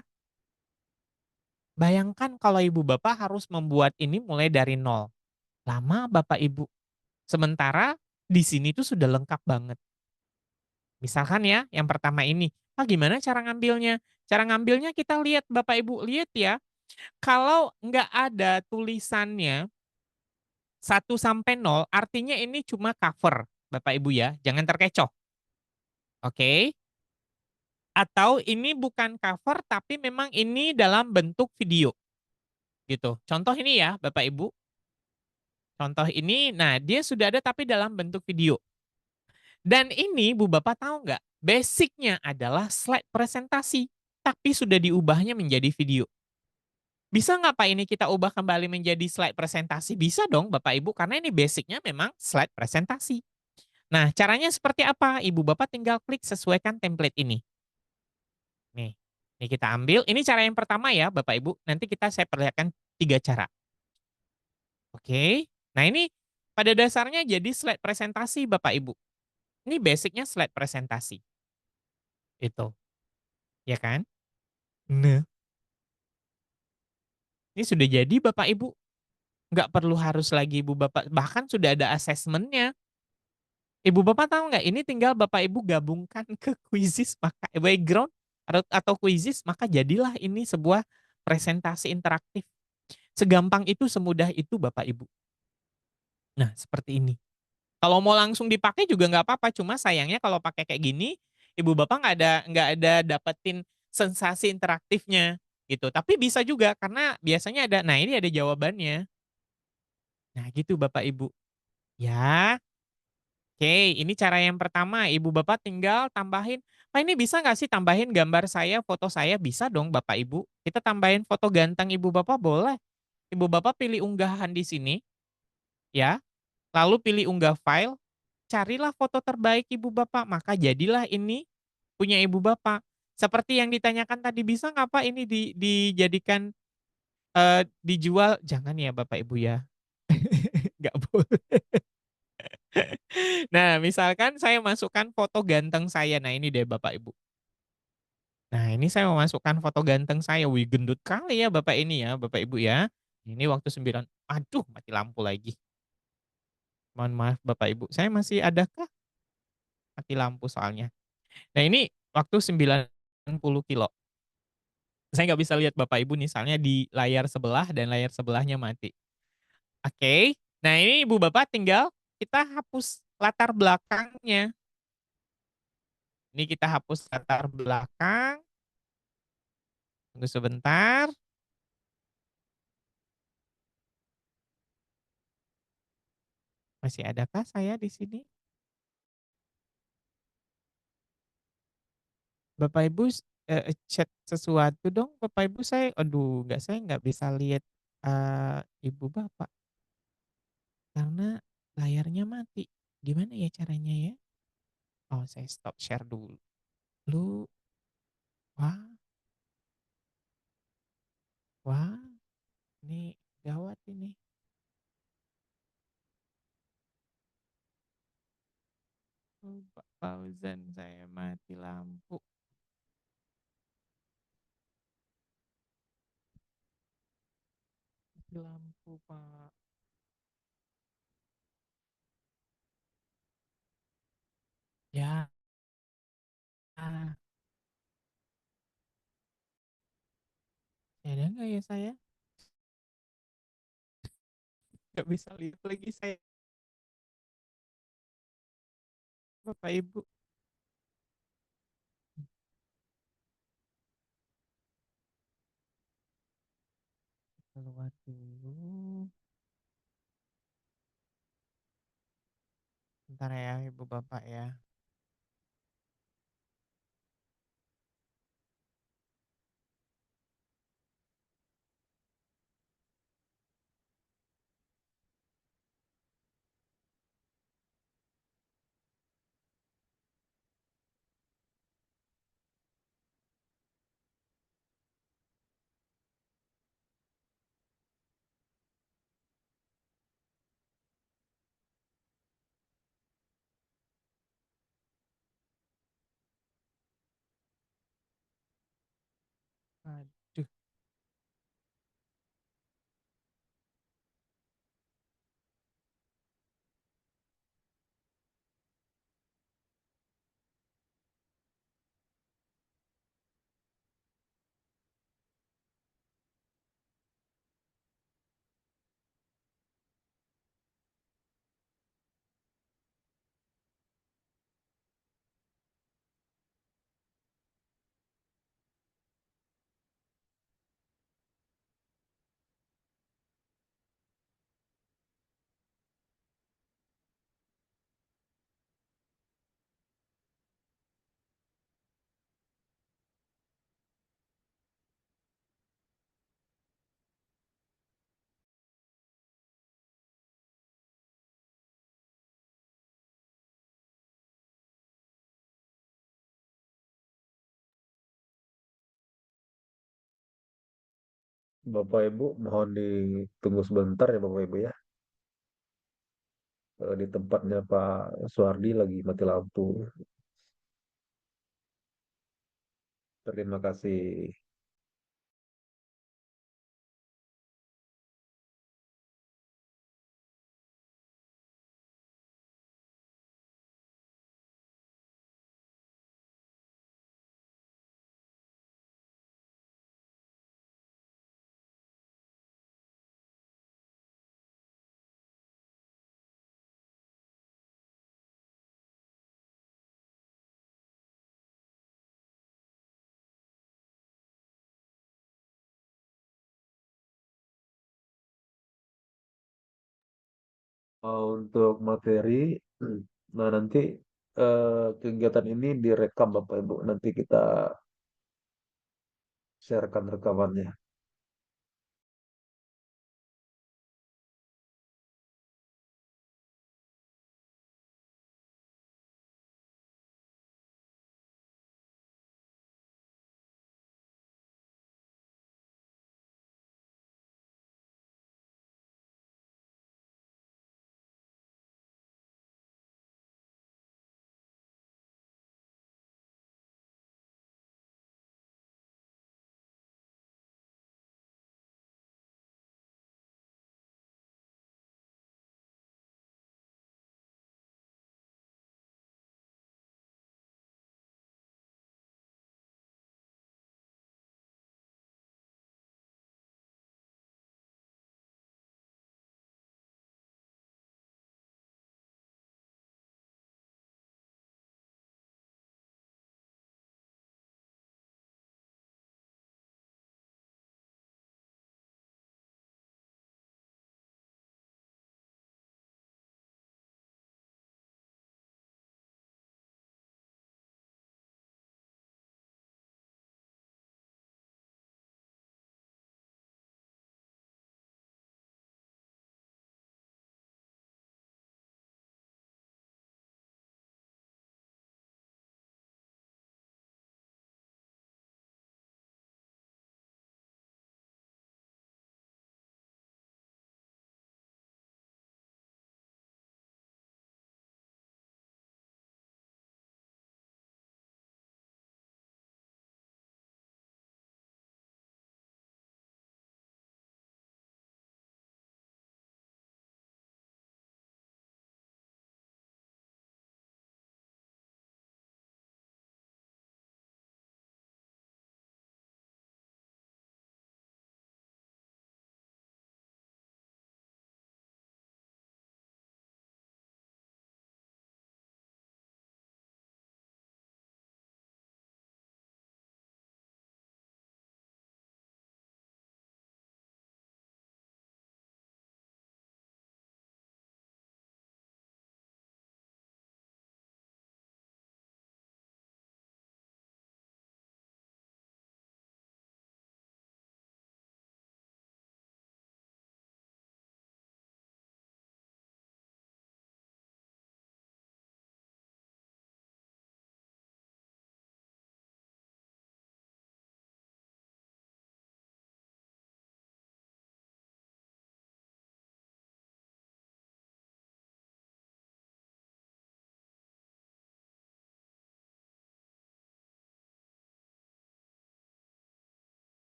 Bayangkan kalau Ibu Bapak harus membuat ini mulai dari nol. Lama Bapak Ibu. Sementara di sini tuh sudah lengkap banget. Misalkan ya, yang pertama ini, gimana cara ngambilnya? Cara ngambilnya kita lihat Bapak Ibu, lihat ya, kalau nggak ada tulisannya 1 sampai 0, artinya ini cuma cover Bapak Ibu ya, jangan terkecoh, oke? Atau ini bukan cover tapi memang ini dalam bentuk video, gitu. Contoh ini ya Bapak Ibu, contoh ini, nah dia sudah ada tapi dalam bentuk video. Dan ini Bu Bapak tahu nggak, basic-nya adalah slide presentasi, tapi sudah diubahnya menjadi video. Bisa nggak Pak ini kita ubah kembali menjadi slide presentasi? Bisa dong Bapak Ibu, karena ini basic-nya memang slide presentasi. Nah, caranya seperti apa? Ibu Bapak tinggal klik sesuaikan template ini. Nih, ini kita ambil, ini cara yang pertama ya Bapak Ibu, nanti saya perlihatkan 3 cara. Oke, nah ini pada dasarnya jadi slide presentasi Bapak Ibu. Ini basic-nya slide presentasi, itu, ya kan? Nah, ini sudah jadi Bapak Ibu, nggak perlu harus lagi Ibu Bapak, bahkan sudah ada asesmennya. Ibu Bapak tahu nggak, ini tinggal Bapak Ibu gabungkan ke Quizizz, maka background atau Quizizz, maka jadilah ini sebuah presentasi interaktif. Segampang itu, semudah itu Bapak Ibu. Nah, seperti ini. Kalau mau langsung dipakai juga nggak apa-apa, cuma sayangnya kalau pakai kayak gini, Ibu Bapak nggak ada dapetin sensasi interaktifnya, gitu. Tapi bisa juga karena biasanya ada, nah ini ada jawabannya. Nah gitu Bapak Ibu. Ya, oke, ini cara yang pertama, Ibu Bapak tinggal tambahin, "Pak ini bisa nggak sih tambahin gambar saya, foto saya?" Bisa dong Bapak Ibu. Kita tambahin foto ganteng Ibu Bapak boleh. Ibu Bapak pilih unggahan di sini, ya, lalu pilih unggah file, carilah foto terbaik Ibu Bapak, maka jadilah ini punya Ibu Bapak. Seperti yang ditanyakan tadi, "Bisa nggak Pak ini dijadikan, dijual?" Jangan ya Bapak Ibu ya, nggak boleh. Nah, misalkan saya masukkan foto ganteng saya, nah ini deh Bapak Ibu. Nah, ini saya memasukkan foto ganteng saya, wih gendut kali ya Bapak ini ya, Bapak Ibu ya. Ini waktu 9, aduh mati lampu lagi. Mohon maaf Bapak Ibu, saya masih adakah? Mati lampu soalnya. Nah ini waktu 90 kilo. Saya nggak bisa lihat Bapak Ibu nih, soalnya di layar sebelah dan layar sebelahnya mati. Oke, nah ini Ibu Bapak tinggal kita hapus latar belakangnya. Ini kita hapus latar belakang, tunggu sebentar, masih adakah saya di sini? Bapak Ibu chat sesuatu dong Bapak Ibu, aduh saya nggak bisa lihat, Ibu Bapak, karena layarnya mati. Gimana ya caranya ya? Oh saya stop share dulu. Wah wah, ini gawat ini. Pak Fauzan, saya mati lampu. Mati lampu Pak. Ya, ah, ada nggak ya saya? Nggak bisa lihat lagi saya, Bapak Ibu. Keluar dulu. Bentar ya Ibu Bapak ya. Bapak Ibu mohon ditunggu sebentar ya Bapak Ibu ya. Di tempatnya Pak Suwardi lagi mati lampu. Terima kasih. Untuk materi, nah nanti kegiatan ini direkam Bapak Ibu. Nanti kita sharekan rekamannya.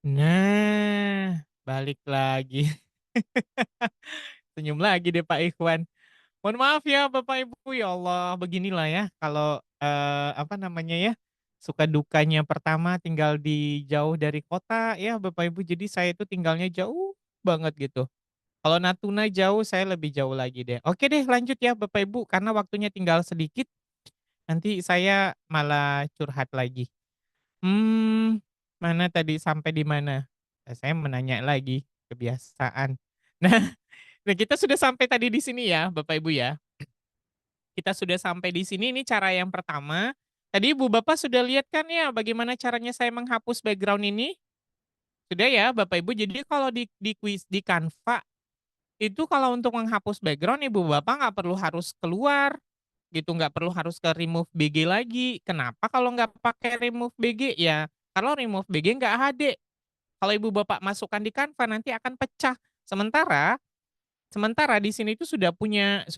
Nah, balik lagi. Senyum lagi deh Pak Ikhwan. Mohon maaf ya Bapak Ibu, ya Allah, beginilah ya kalau, apa namanya ya, suka dukanya pertama tinggal di jauh dari kota ya Bapak Ibu, jadi saya itu tinggalnya jauh banget gitu. Kalau Natuna jauh, saya lebih jauh lagi deh. Oke deh lanjut ya Bapak Ibu, karena waktunya tinggal sedikit, nanti saya malah curhat lagi. Hmm, mana tadi, sampai di mana? Saya menanya lagi, kebiasaan. Nah, nah kita sudah sampai tadi di sini ya Bapak Ibu ya. Kita sudah sampai di sini, ini cara yang pertama. Tadi Ibu Bapak sudah lihat kan ya bagaimana caranya saya menghapus background ini? Sudah ya Bapak Ibu, jadi kalau di kuis di Canva, itu kalau untuk menghapus background Ibu Bapak nggak perlu harus keluar, gitu, nggak perlu harus ke remove BG lagi. Kenapa kalau nggak pakai remove BG? Ya, kalau remove BG nggak HD. Kalau Ibu Bapak masukkan di Canva nanti akan pecah. Sementara sementara di sini itu sudah punya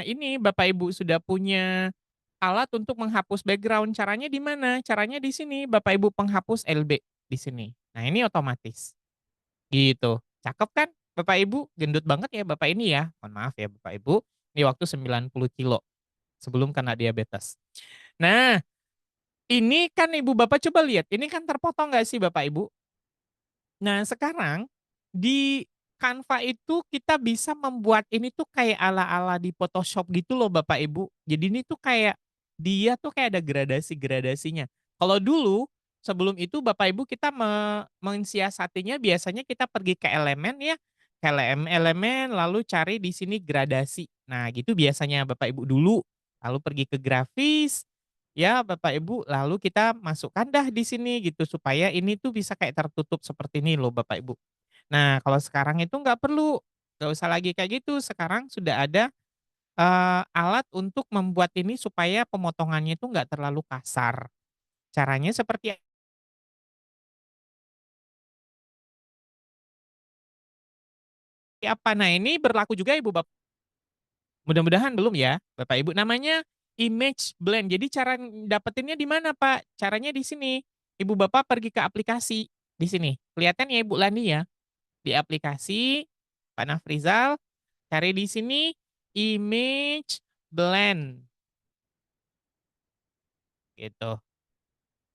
ini Bapak Ibu, sudah punya alat untuk menghapus background. Caranya di mana? Caranya di sini, Bapak Ibu penghapus LB di sini. Nah, ini otomatis. Gitu. Cakep kan Bapak Ibu? Gendut banget ya Bapak ini ya. Mohon maaf ya Bapak Ibu, ini waktu 90 kilo sebelum kena diabetes. Nah, ini kan Ibu Bapak coba lihat, ini kan terpotong nggak sih Bapak Ibu? Nah, sekarang di Canva itu kita bisa membuat ini tuh kayak ala-ala di Photoshop gitu loh Bapak Ibu. Jadi ini tuh kayak dia tuh kayak ada gradasi-gradasinya. Kalau dulu sebelum itu Bapak Ibu kita mensiasatinya biasanya kita pergi ke elemen ya, ke elemen lalu cari di sini gradasi. Nah, gitu biasanya Bapak Ibu dulu. Lalu pergi ke grafis, ya Bapak Ibu, lalu kita masukkan dah di sini gitu supaya ini tuh bisa kayak tertutup seperti ini loh Bapak Ibu. Nah kalau sekarang itu nggak perlu, nggak usah lagi kayak gitu, sekarang sudah ada, alat untuk membuat ini supaya pemotongannya itu nggak terlalu kasar. Caranya seperti apa? Nah ini berlaku juga Ibu Bapak, mudah-mudahan belum ya Bapak Ibu, namanya image blend. Jadi cara dapetinnya di mana Pak? Caranya di sini, Ibu Bapak pergi ke aplikasi, di sini, kelihatan ya Ibu Lani ya? Di aplikasi, Pak Nafrizal, cari di sini image blend, gitu.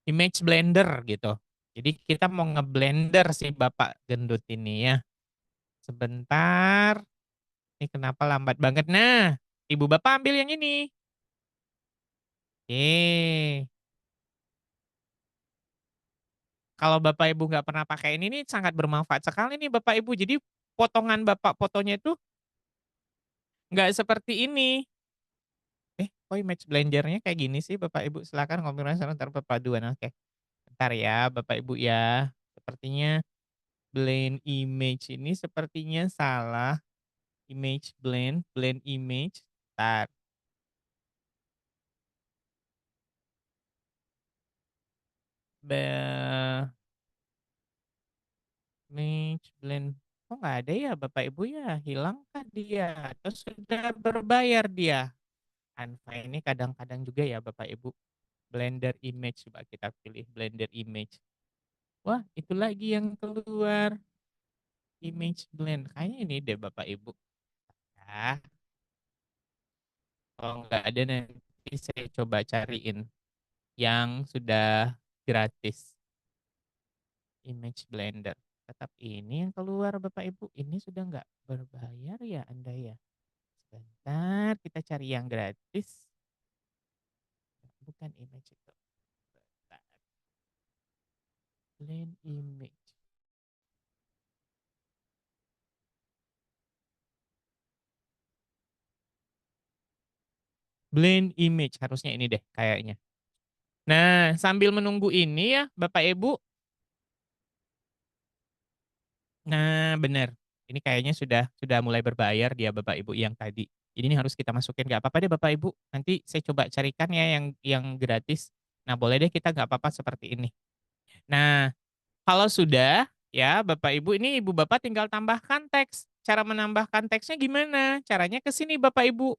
Image blender gitu. Jadi kita mau ngeblender si Bapak gendut ini ya. Sebentar, ini kenapa lambat banget. Nah, Ibu Bapak ambil yang ini. Oke. Kalau Bapak Ibu nggak pernah pakai ini sangat bermanfaat sekali nih Bapak Ibu. Jadi potongan Bapak fotonya itu nggak seperti ini. Kok image blendernya kayak gini sih Bapak Ibu? Silakan konfirmasi antar perpaduan. Oke. Bentar ya Bapak Ibu ya. Sepertinya blend image ini sepertinya salah. Image blend, blend image. Bentar. Be image blend. Kok nggak ada ya Bapak Ibu ya? Hilang kan dia? Atau sudah berbayar dia? Canva ini kadang-kadang juga ya Bapak Ibu. Blender image. Coba kita pilih blender image. Wah, itu lagi yang keluar. Image blend. Kayaknya ini deh Bapak Ibu. Ya, kalau nggak ada nanti saya coba cariin yang sudah gratis. Image blender. Tetap ini yang keluar Bapak Ibu. Ini sudah nggak berbayar ya Anda ya. Sebentar, kita cari yang gratis. Bukan image itu. Bentar. Blend image. Blend image. Harusnya ini deh kayaknya. Nah, sambil menunggu ini ya Bapak Ibu. Nah, bener. Ini kayaknya sudah mulai berbayar dia Bapak Ibu yang tadi. Jadi ini harus kita masukin, nggak apa-apa deh Bapak Ibu. Nanti saya coba carikan ya yang gratis. Nah, boleh deh kita nggak apa-apa seperti ini. Nah, kalau sudah ya Bapak Ibu, ini Ibu Bapak tinggal tambahkan teks. Cara menambahkan teksnya gimana? Caranya ke sini Bapak Ibu.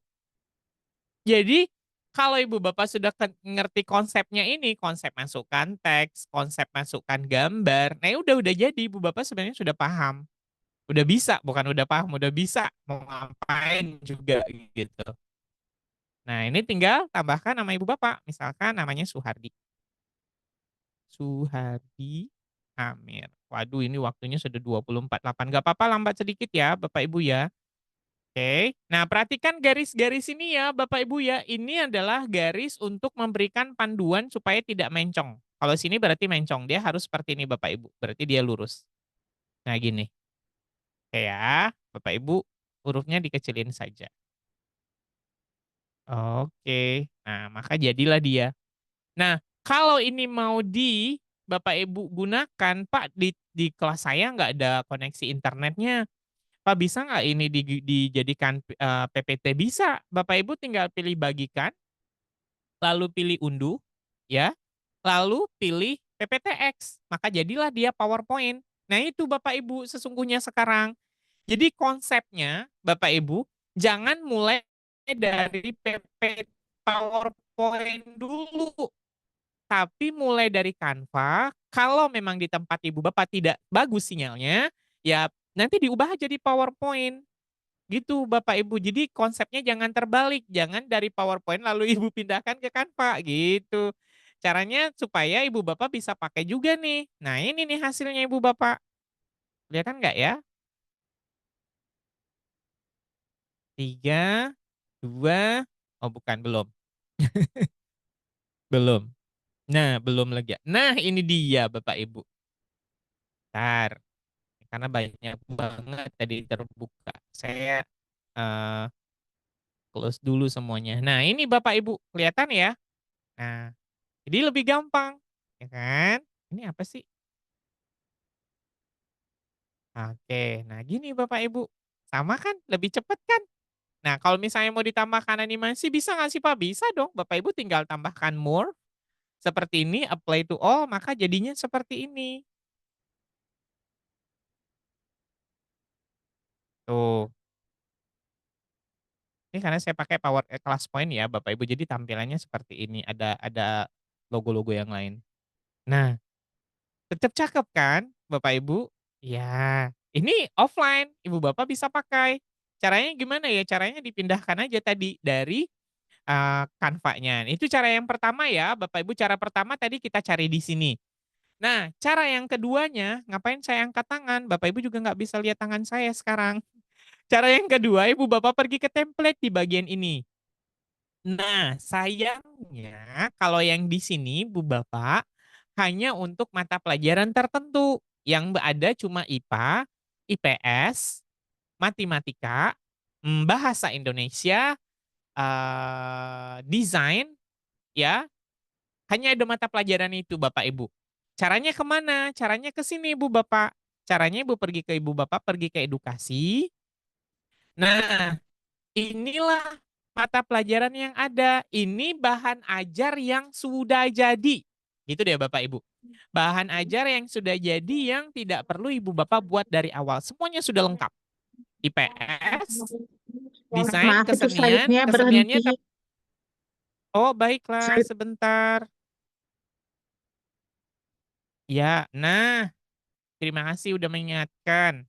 Jadi kalau Ibu Bapak sudah ngerti konsepnya ini, konsep masukkan teks, konsep masukkan gambar, nah ya udah jadi Ibu Bapak sebenarnya sudah paham. Udah bisa, bukan udah paham, udah bisa mau ngapain juga gitu. Nah, ini tinggal tambahkan nama ibu bapak, misalkan namanya Suhardi. Suhardi. Amir. Waduh, ini waktunya sudah 24:08. Nggak apa-apa lambat sedikit ya, Bapak Ibu ya. Oke. Nah, perhatikan garis-garis ini ya, Bapak Ibu ya. Ini adalah garis untuk memberikan panduan supaya tidak mencong. Kalau sini berarti mencong, dia harus seperti ini Bapak Ibu. Berarti dia lurus. Nah, gini. Oke ya, Bapak Ibu, hurufnya dikecilin saja. Oke. Nah, maka jadilah dia. Nah, kalau ini mau Bapak Ibu gunakan, Pak, di kelas saya nggak ada koneksi internetnya. Pak, bisa nggak ini dijadikan PPT? Bisa. Bapak Ibu tinggal pilih bagikan, lalu pilih unduh, ya, lalu pilih PPTX. Maka jadilah dia PowerPoint. Nah, itu Bapak Ibu sesungguhnya sekarang. Jadi konsepnya, Bapak Ibu, jangan mulai dari PowerPoint dulu. Tapi mulai dari Canva, kalau memang di tempat ibu bapak tidak bagus sinyalnya, ya nanti diubah aja di PowerPoint. Gitu Bapak Ibu. Jadi konsepnya jangan terbalik, jangan dari PowerPoint lalu ibu pindahkan ke Canva gitu. Caranya supaya ibu bapak bisa pakai juga nih. Nah ini nih hasilnya ibu bapak. Kelihatan nggak ya? 3, 2, oh bukan, belum. Belum. Nah, belum lagi. Nah, ini dia Bapak Ibu. Bentar. Karena banyak banget tadi terbuka. Saya eh, close dulu semuanya. Nah, ini Bapak Ibu, kelihatan ya? Nah, jadi lebih gampang, ya kan? Ini apa sih? Oke, nah gini Bapak Ibu. Sama kan? Lebih cepet kan? Nah, kalau misalnya mau ditambahkan animasi, bisa nggak sih Pak? Bisa dong. Bapak Ibu tinggal tambahkan more, seperti ini, apply to all, maka jadinya seperti ini. Tuh. Ini karena saya pakai Class Point ya Bapak Ibu, jadi tampilannya seperti ini, ada logo-logo yang lain. Nah, tetap cakep kan Bapak Ibu? Ya, ini offline, Ibu Bapak bisa pakai. Caranya gimana ya? Caranya dipindahkan aja tadi dari, Canva-nya. Itu cara yang pertama ya Bapak Ibu, cara pertama tadi kita cari di sini. Nah, cara yang keduanya, ngapain saya angkat tangan? Bapak Ibu juga nggak bisa lihat tangan saya sekarang. Cara yang kedua, Ibu Bapak pergi ke template di bagian ini. Nah, sayangnya kalau yang di sini Bu Bapak hanya untuk mata pelajaran tertentu yang ada cuma IPA, IPS, matematika, bahasa Indonesia, desain, ya, hanya ada mata pelajaran itu Bapak Ibu. Caranya kemana? Caranya ke sini Bu Bapak. Caranya Ibu pergi ke Ibu Bapak, pergi ke edukasi. Nah, inilah mata pelajaran yang ada. Ini bahan ajar yang sudah jadi. Gitu deh Bapak Ibu. Bahan ajar yang sudah jadi yang tidak perlu Ibu Bapak buat dari awal. Semuanya sudah lengkap. IPS, desain, Maaf, itu kesenian, slide-nya keseniannya berhenti. oh baiklah Slide sebentar. Ya, nah terima kasih udah mengingatkan.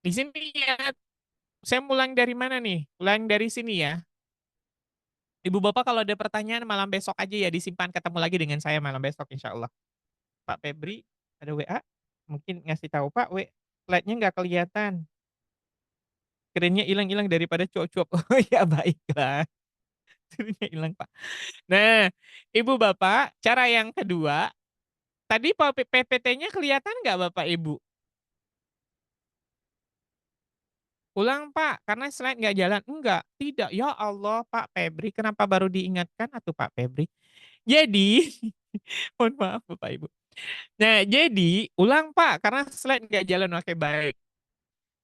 Di sini ya, saya mulai dari mana nih? Mulai dari sini ya. Ibu Bapak kalau ada pertanyaan malam besok aja ya disimpan ketemu lagi dengan saya malam besok insya Allah. Pak Febri ada WA? Mungkin ngasih tahu Pak, slide-nya nggak kelihatan. Kerennya hilang-hilang daripada cuap-cuap. Oh ya baiklah. Kerennya hilang Pak. Nah, Ibu Bapak, cara yang kedua, tadi PPT-nya kelihatan nggak Bapak Ibu? Ulang Pak, karena slide nggak jalan. Enggak, tidak. Ya Allah Pak Febri, kenapa baru diingatkan atau Pak Febri? Jadi, mohon maaf Bapak Ibu. Nah, jadi ulang Pak, karena slide nggak jalan. Oke, baik.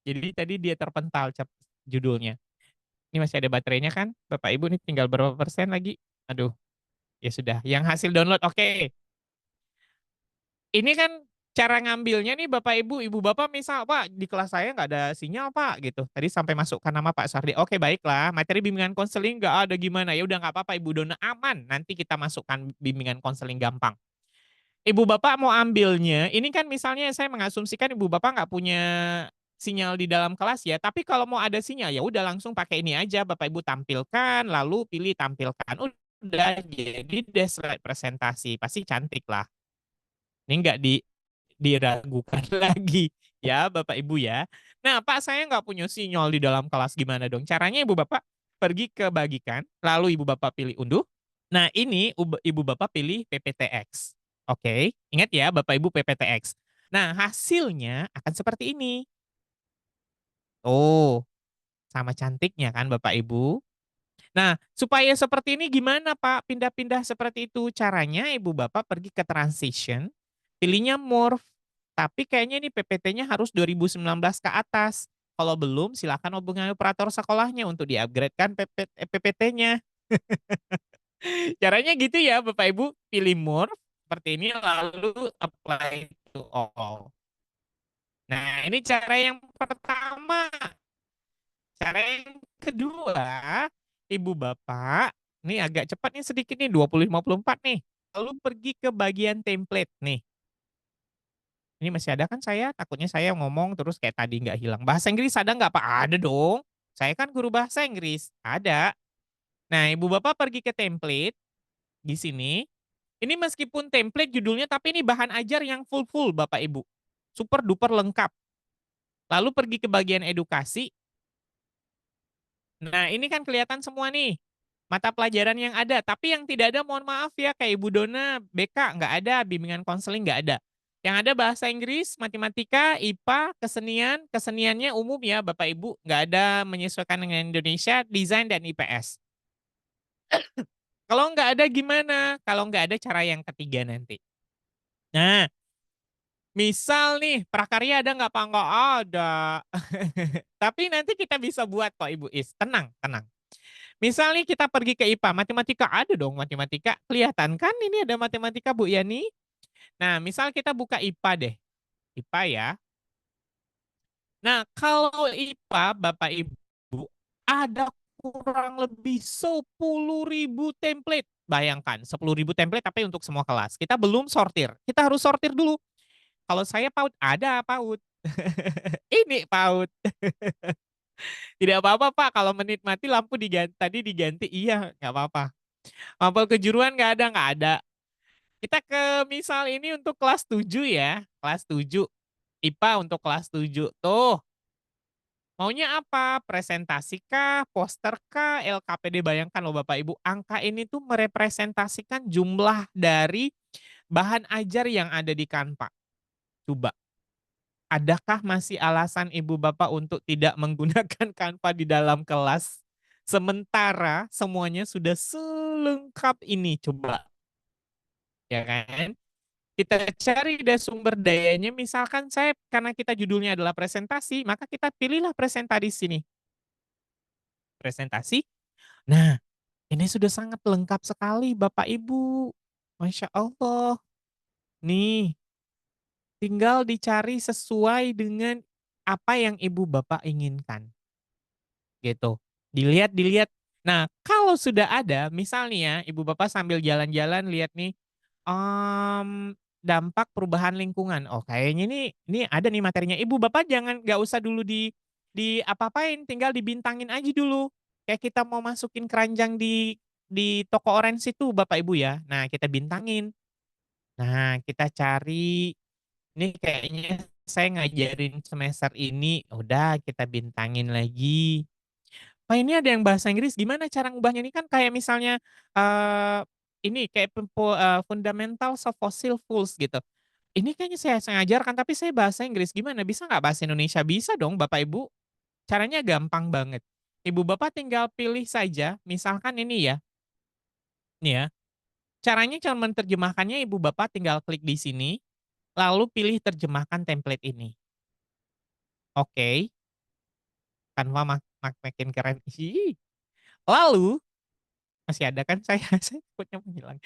Jadi tadi dia terpental judulnya. Ini masih ada baterainya kan? Bapak Ibu nih tinggal berapa persen lagi? Aduh, ya sudah. Yang hasil download, oke. Ini kan cara ngambilnya nih Bapak Ibu, Ibu Bapak misal, Pak di kelas saya nggak ada sinyal Pak gitu. Tadi sampai masukkan nama Pak Sardi. Oke baiklah, materi bimbingan konseling nggak ada gimana? Ya udah nggak apa-apa Ibu Dona aman. Nanti kita masukkan bimbingan konseling gampang. Ibu Bapak mau ambilnya, ini kan misalnya saya mengasumsikan Ibu Bapak nggak punya sinyal di dalam kelas ya, tapi kalau mau ada sinyal ya udah langsung pakai ini aja Bapak Ibu tampilkan, lalu pilih tampilkan. Udah jadi deh slide presentasi, pasti cantik lah. Ini nggak diragukan lagi ya Bapak Ibu ya. Nah Pak saya nggak punya sinyal di dalam kelas gimana dong? Caranya Ibu Bapak pergi ke bagikan, lalu Ibu Bapak pilih unduh. Nah ini Ibu Bapak pilih PPTX. Oke, ingat ya Bapak Ibu PPTX. Nah hasilnya akan seperti ini. Tuh, sama cantiknya kan Bapak Ibu. Nah, supaya seperti ini gimana Pak pindah-pindah seperti itu? Caranya Ibu Bapak pergi ke transition, pilihnya morph, tapi kayaknya ini PPT-nya harus 2019 ke atas. Kalau belum silakan hubungi operator sekolahnya untuk di-upgrade kan PPT-nya. Caranya gitu ya Bapak Ibu, pilih morph seperti ini lalu apply to all. Nah, ini cara yang pertama. Cara yang kedua, Ibu Bapak, ini agak cepat nih sedikit nih, 2054 nih. Lalu pergi ke bagian template nih. Ini masih ada kan saya? Takutnya saya ngomong terus kayak tadi nggak hilang. Bahasa Inggris ada nggak Pak? Ada dong. Saya kan guru bahasa Inggris. Ada. Nah, Ibu Bapak pergi ke template di sini. Ini meskipun template judulnya, tapi ini bahan ajar yang full-full Bapak Ibu. Super duper lengkap. Lalu pergi ke bagian edukasi. Nah, ini kan kelihatan semua nih, mata pelajaran yang ada. Tapi yang tidak ada mohon maaf ya, kayak Ibu Dona, BK nggak ada, bimbingan konseling nggak ada. Yang ada bahasa Inggris, matematika, IPA, kesenian, keseniannya umum ya Bapak Ibu, nggak ada menyesuaikan dengan Indonesia, desain dan IPS. Kalau nggak ada gimana? Kalau nggak ada cara yang ketiga nanti. Nah, misal nih, prakarya ada nggak Pak? Nggak ada. Tapi nanti kita bisa buat kok Ibu Is, tenang, tenang. Misalnya kita pergi ke IPA, matematika ada dong matematika. Kelihatan kan ini ada matematika Bu Yani? Nah, misal kita buka IPA deh. IPA ya. Nah, kalau IPA Bapak Ibu ada kurang lebih 10.000 template. Bayangkan 10.000 template tapi untuk semua kelas. Kita belum sortir. Kita harus sortir dulu. Kalau saya PAUD ada PAUD. Ini PAUD. Tidak apa-apa Pak kalau menit mati lampu diganti tadi diganti. Iya, nggak apa-apa. Mapel kejuruan nggak ada. Kita ke misal ini untuk kelas 7 ya, kelas 7. IPA untuk kelas 7. Tuh, maunya apa? Presentasi kah, poster kah, LKPD bayangkan loh Bapak Ibu, angka ini tuh merepresentasikan jumlah dari bahan ajar yang ada di Canva. Coba, adakah masih alasan Ibu Bapak untuk tidak menggunakan Canva di dalam kelas? Sementara semuanya sudah selengkap ini, coba. Ya kan? Kita cari deh sumber dayanya, misalkan saya karena kita judulnya adalah presentasi, maka kita pilihlah presentasi di sini. Presentasi. Nah, ini sudah sangat lengkap sekali Bapak Ibu. Masya Allah. Nih, tinggal dicari sesuai dengan apa yang Ibu Bapak inginkan. Gitu. Dilihat. Nah, kalau sudah ada, misalnya Ibu Bapak sambil jalan-jalan lihat nih, dampak perubahan lingkungan. Oh, kayaknya ini ada nih materinya. Ibu Bapak jangan nggak usah dulu di apa-apain, tinggal dibintangin aja dulu. Kayak kita mau masukin keranjang di toko orange itu Bapak Ibu ya. Nah, kita bintangin. Nah, kita cari ini kayaknya saya ngajarin semester ini, udah kita bintangin lagi. Oh ini ada yang bahasa Inggris, gimana cara ngubahnya? Ini kan kayak misalnya, ini kayak fundamentals of fossil fuels gitu. Ini kayaknya saya ajarkan, tapi saya bahasa Inggris, gimana? Bisa nggak bahasa Indonesia? Bisa dong Bapak Ibu. Caranya gampang banget. Ibu Bapak tinggal pilih saja, misalkan ini ya, nih ya. Caranya cara menerjemahkannya Ibu Bapak tinggal klik di sini, lalu pilih terjemahkan template ini. Oke, Canva makin keren. Ih. Lalu masih ada kan saya saya takutnya menghilang.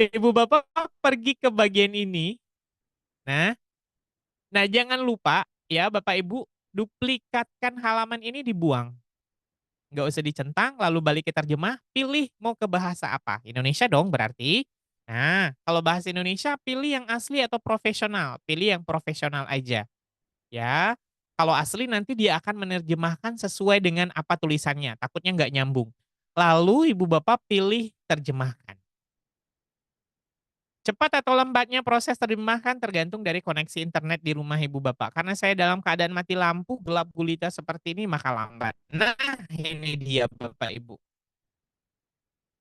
Ibu Bapak pergi ke bagian ini. Nah, nah jangan lupa ya Bapak Ibu duplikatkan halaman ini dibuang. Nggak usah dicentang lalu balik ke terjemah, pilih mau ke bahasa apa. Indonesia dong berarti. Nah, kalau bahasa Indonesia pilih yang asli atau profesional. Pilih yang profesional aja. Ya. Kalau asli nanti dia akan menerjemahkan sesuai dengan apa tulisannya. Takutnya nggak nyambung. Lalu Ibu Bapak pilih terjemahkan. Cepat atau lambatnya proses terjemahkan tergantung dari koneksi internet di rumah ibu bapak. Karena saya dalam keadaan mati lampu, gelap gulita seperti ini, maka lambat. Nah, ini dia bapak ibu.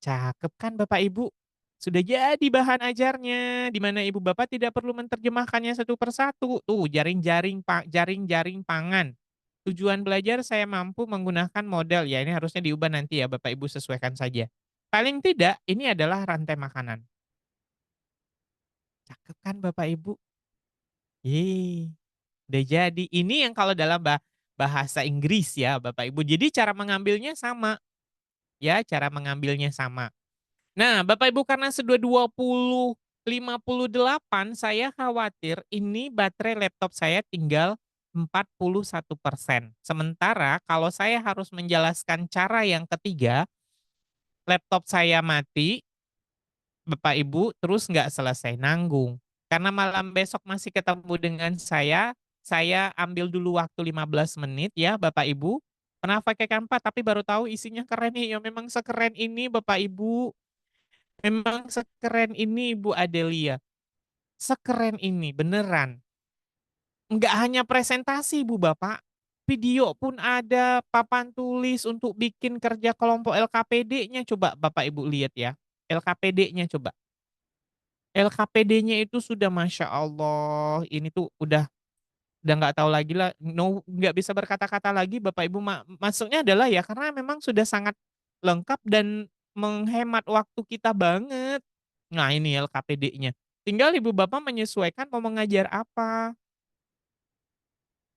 Cakep kan bapak ibu? Sudah jadi bahan ajarnya, di mana ibu bapak tidak perlu menerjemahkannya satu persatu. Tuh, jaring-jaring pangan. Tujuan belajar saya mampu menggunakan model, ya ini harusnya diubah nanti ya bapak ibu, sesuaikan saja. Paling tidak, ini adalah rantai makanan. Cakep kan bapak ibu? Yeay. Udah jadi. Ini yang kalau dalam bahasa Inggris ya, Bapak Ibu. Jadi cara mengambilnya sama, ya, cara mengambilnya sama. Nah, Bapak Ibu karena sudah 58, saya khawatir ini baterai laptop saya tinggal 41%. Sementara kalau saya harus menjelaskan cara yang ketiga, laptop saya mati, Bapak Ibu terus nggak selesai nanggung. Karena malam besok masih ketemu dengan saya ambil dulu waktu 15 menit ya Bapak Ibu. Pernah pakai Canva tapi baru tahu isinya keren nih. Ya memang sekeren ini Bapak Ibu. Memang sekeren ini Ibu Adelia. Sekeren ini beneran. Nggak hanya presentasi Bu Bapak. Video pun ada, papan tulis untuk bikin kerja kelompok LKPD-nya coba Bapak Ibu lihat ya. LKPD-nya coba. LKPD-nya itu sudah Masya Allah, ini tuh udah nggak tahu lagi lah, nggak bisa berkata-kata lagi Bapak Ibu, maksudnya adalah ya karena memang sudah sangat lengkap dan menghemat waktu kita banget. Nah ini LKPD-nya. Tinggal Ibu Bapak menyesuaikan mau mengajar apa.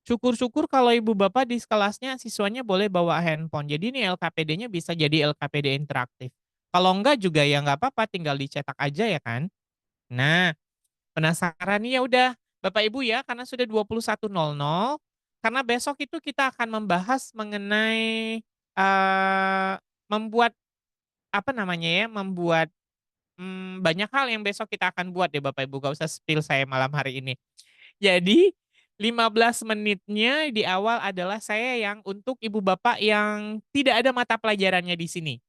Syukur-syukur kalau Ibu Bapak di kelasnya siswanya boleh bawa handphone. Jadi ini LKPD-nya bisa jadi LKPD interaktif. Kalau enggak juga ya nggak apa-apa, tinggal dicetak aja ya kan. Nah, penasaran nih ya udah Bapak Ibu ya karena sudah 21.00 karena besok itu kita akan membahas mengenai membuat apa namanya ya, membuat banyak hal yang besok kita akan buat deh Bapak Ibu, gak usah spill saya malam hari ini. Jadi 15 menitnya di awal adalah saya yang untuk Ibu Bapak yang tidak ada mata pelajarannya di sini.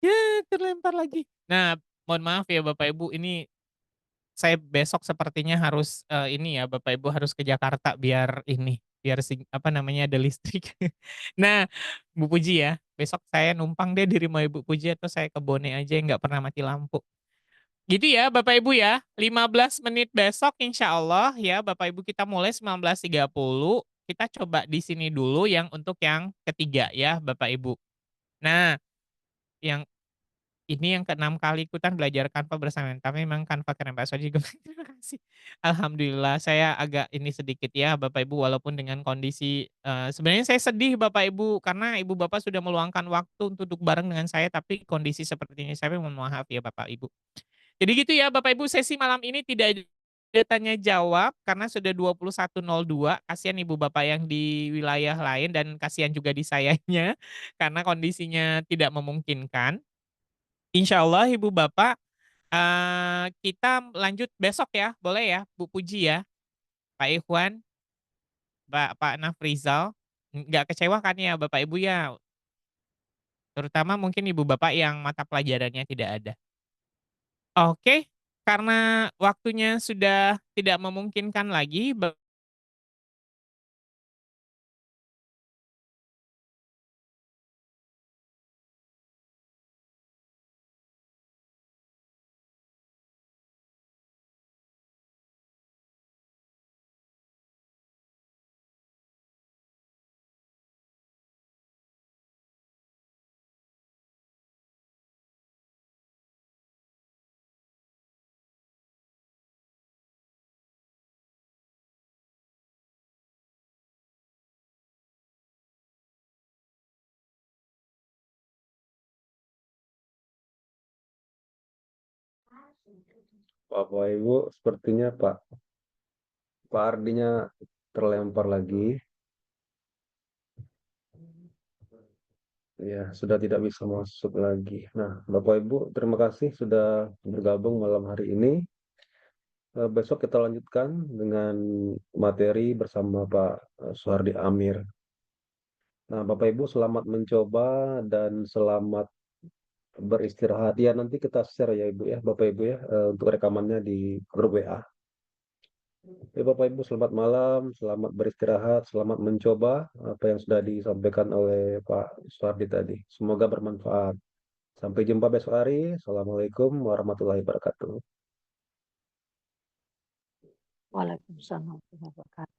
Ya, terlempar lagi. Nah, mohon maaf ya Bapak Ibu, ini saya besok sepertinya harus, ini ya Bapak Ibu harus ke Jakarta biar ini, biar apa namanya, ada listrik. Nah, Bu Puji ya, besok saya numpang deh di rumah Ibu Puji atau saya ke Bone aja yang nggak pernah mati lampu. Gitu ya Bapak Ibu ya, 15 menit besok insya Allah ya Bapak Ibu kita mulai 19.30, kita coba di sini dulu yang untuk yang ketiga ya Bapak Ibu. Nah, yang ini yang keenam kali ikutan belajar Canva bersama, tapi memang Canva keren Pak Soji juga. Terima kasih. Alhamdulillah saya agak ini sedikit ya Bapak Ibu walaupun dengan kondisi, sebenarnya saya sedih Bapak Ibu karena Ibu Bapak sudah meluangkan waktu untuk duduk bareng dengan saya, tapi kondisi seperti ini saya mohon maaf ya Bapak Ibu. Jadi gitu ya Bapak Ibu, sesi malam ini tidak ada tanya jawab karena sudah 21.02, kasihan Ibu Bapak yang di wilayah lain dan kasihan juga di sayanya karena kondisinya tidak memungkinkan. Insya Allah Ibu Bapak, kita lanjut besok ya, boleh ya Bu Puji ya, Pak Ikhwan, Pak Nafrizal, nggak kecewa kan ya Bapak Ibu ya? Terutama mungkin Ibu Bapak yang mata pelajarannya tidak ada. Oke, karena waktunya sudah tidak memungkinkan lagi, Bapak Ibu, sepertinya Pak Ardinya terlempar lagi. Ya, sudah tidak bisa masuk lagi. Nah, Bapak Ibu, terima kasih sudah bergabung malam hari ini. Besok kita lanjutkan dengan materi bersama Pak Suhardi Amir. Nah, Bapak Ibu selamat mencoba dan selamat beristirahat. Ya, nanti kita share ya Ibu ya, Bapak Ibu ya, untuk rekamannya di grup WA. Ya, Bapak Ibu selamat malam, selamat beristirahat, selamat mencoba apa yang sudah disampaikan oleh Pak Suhardi tadi. Semoga bermanfaat. Sampai jumpa besok hari. Assalamualaikum warahmatullahi wabarakatuh. Waalaikumsalam warahmatullahi wabarakatuh.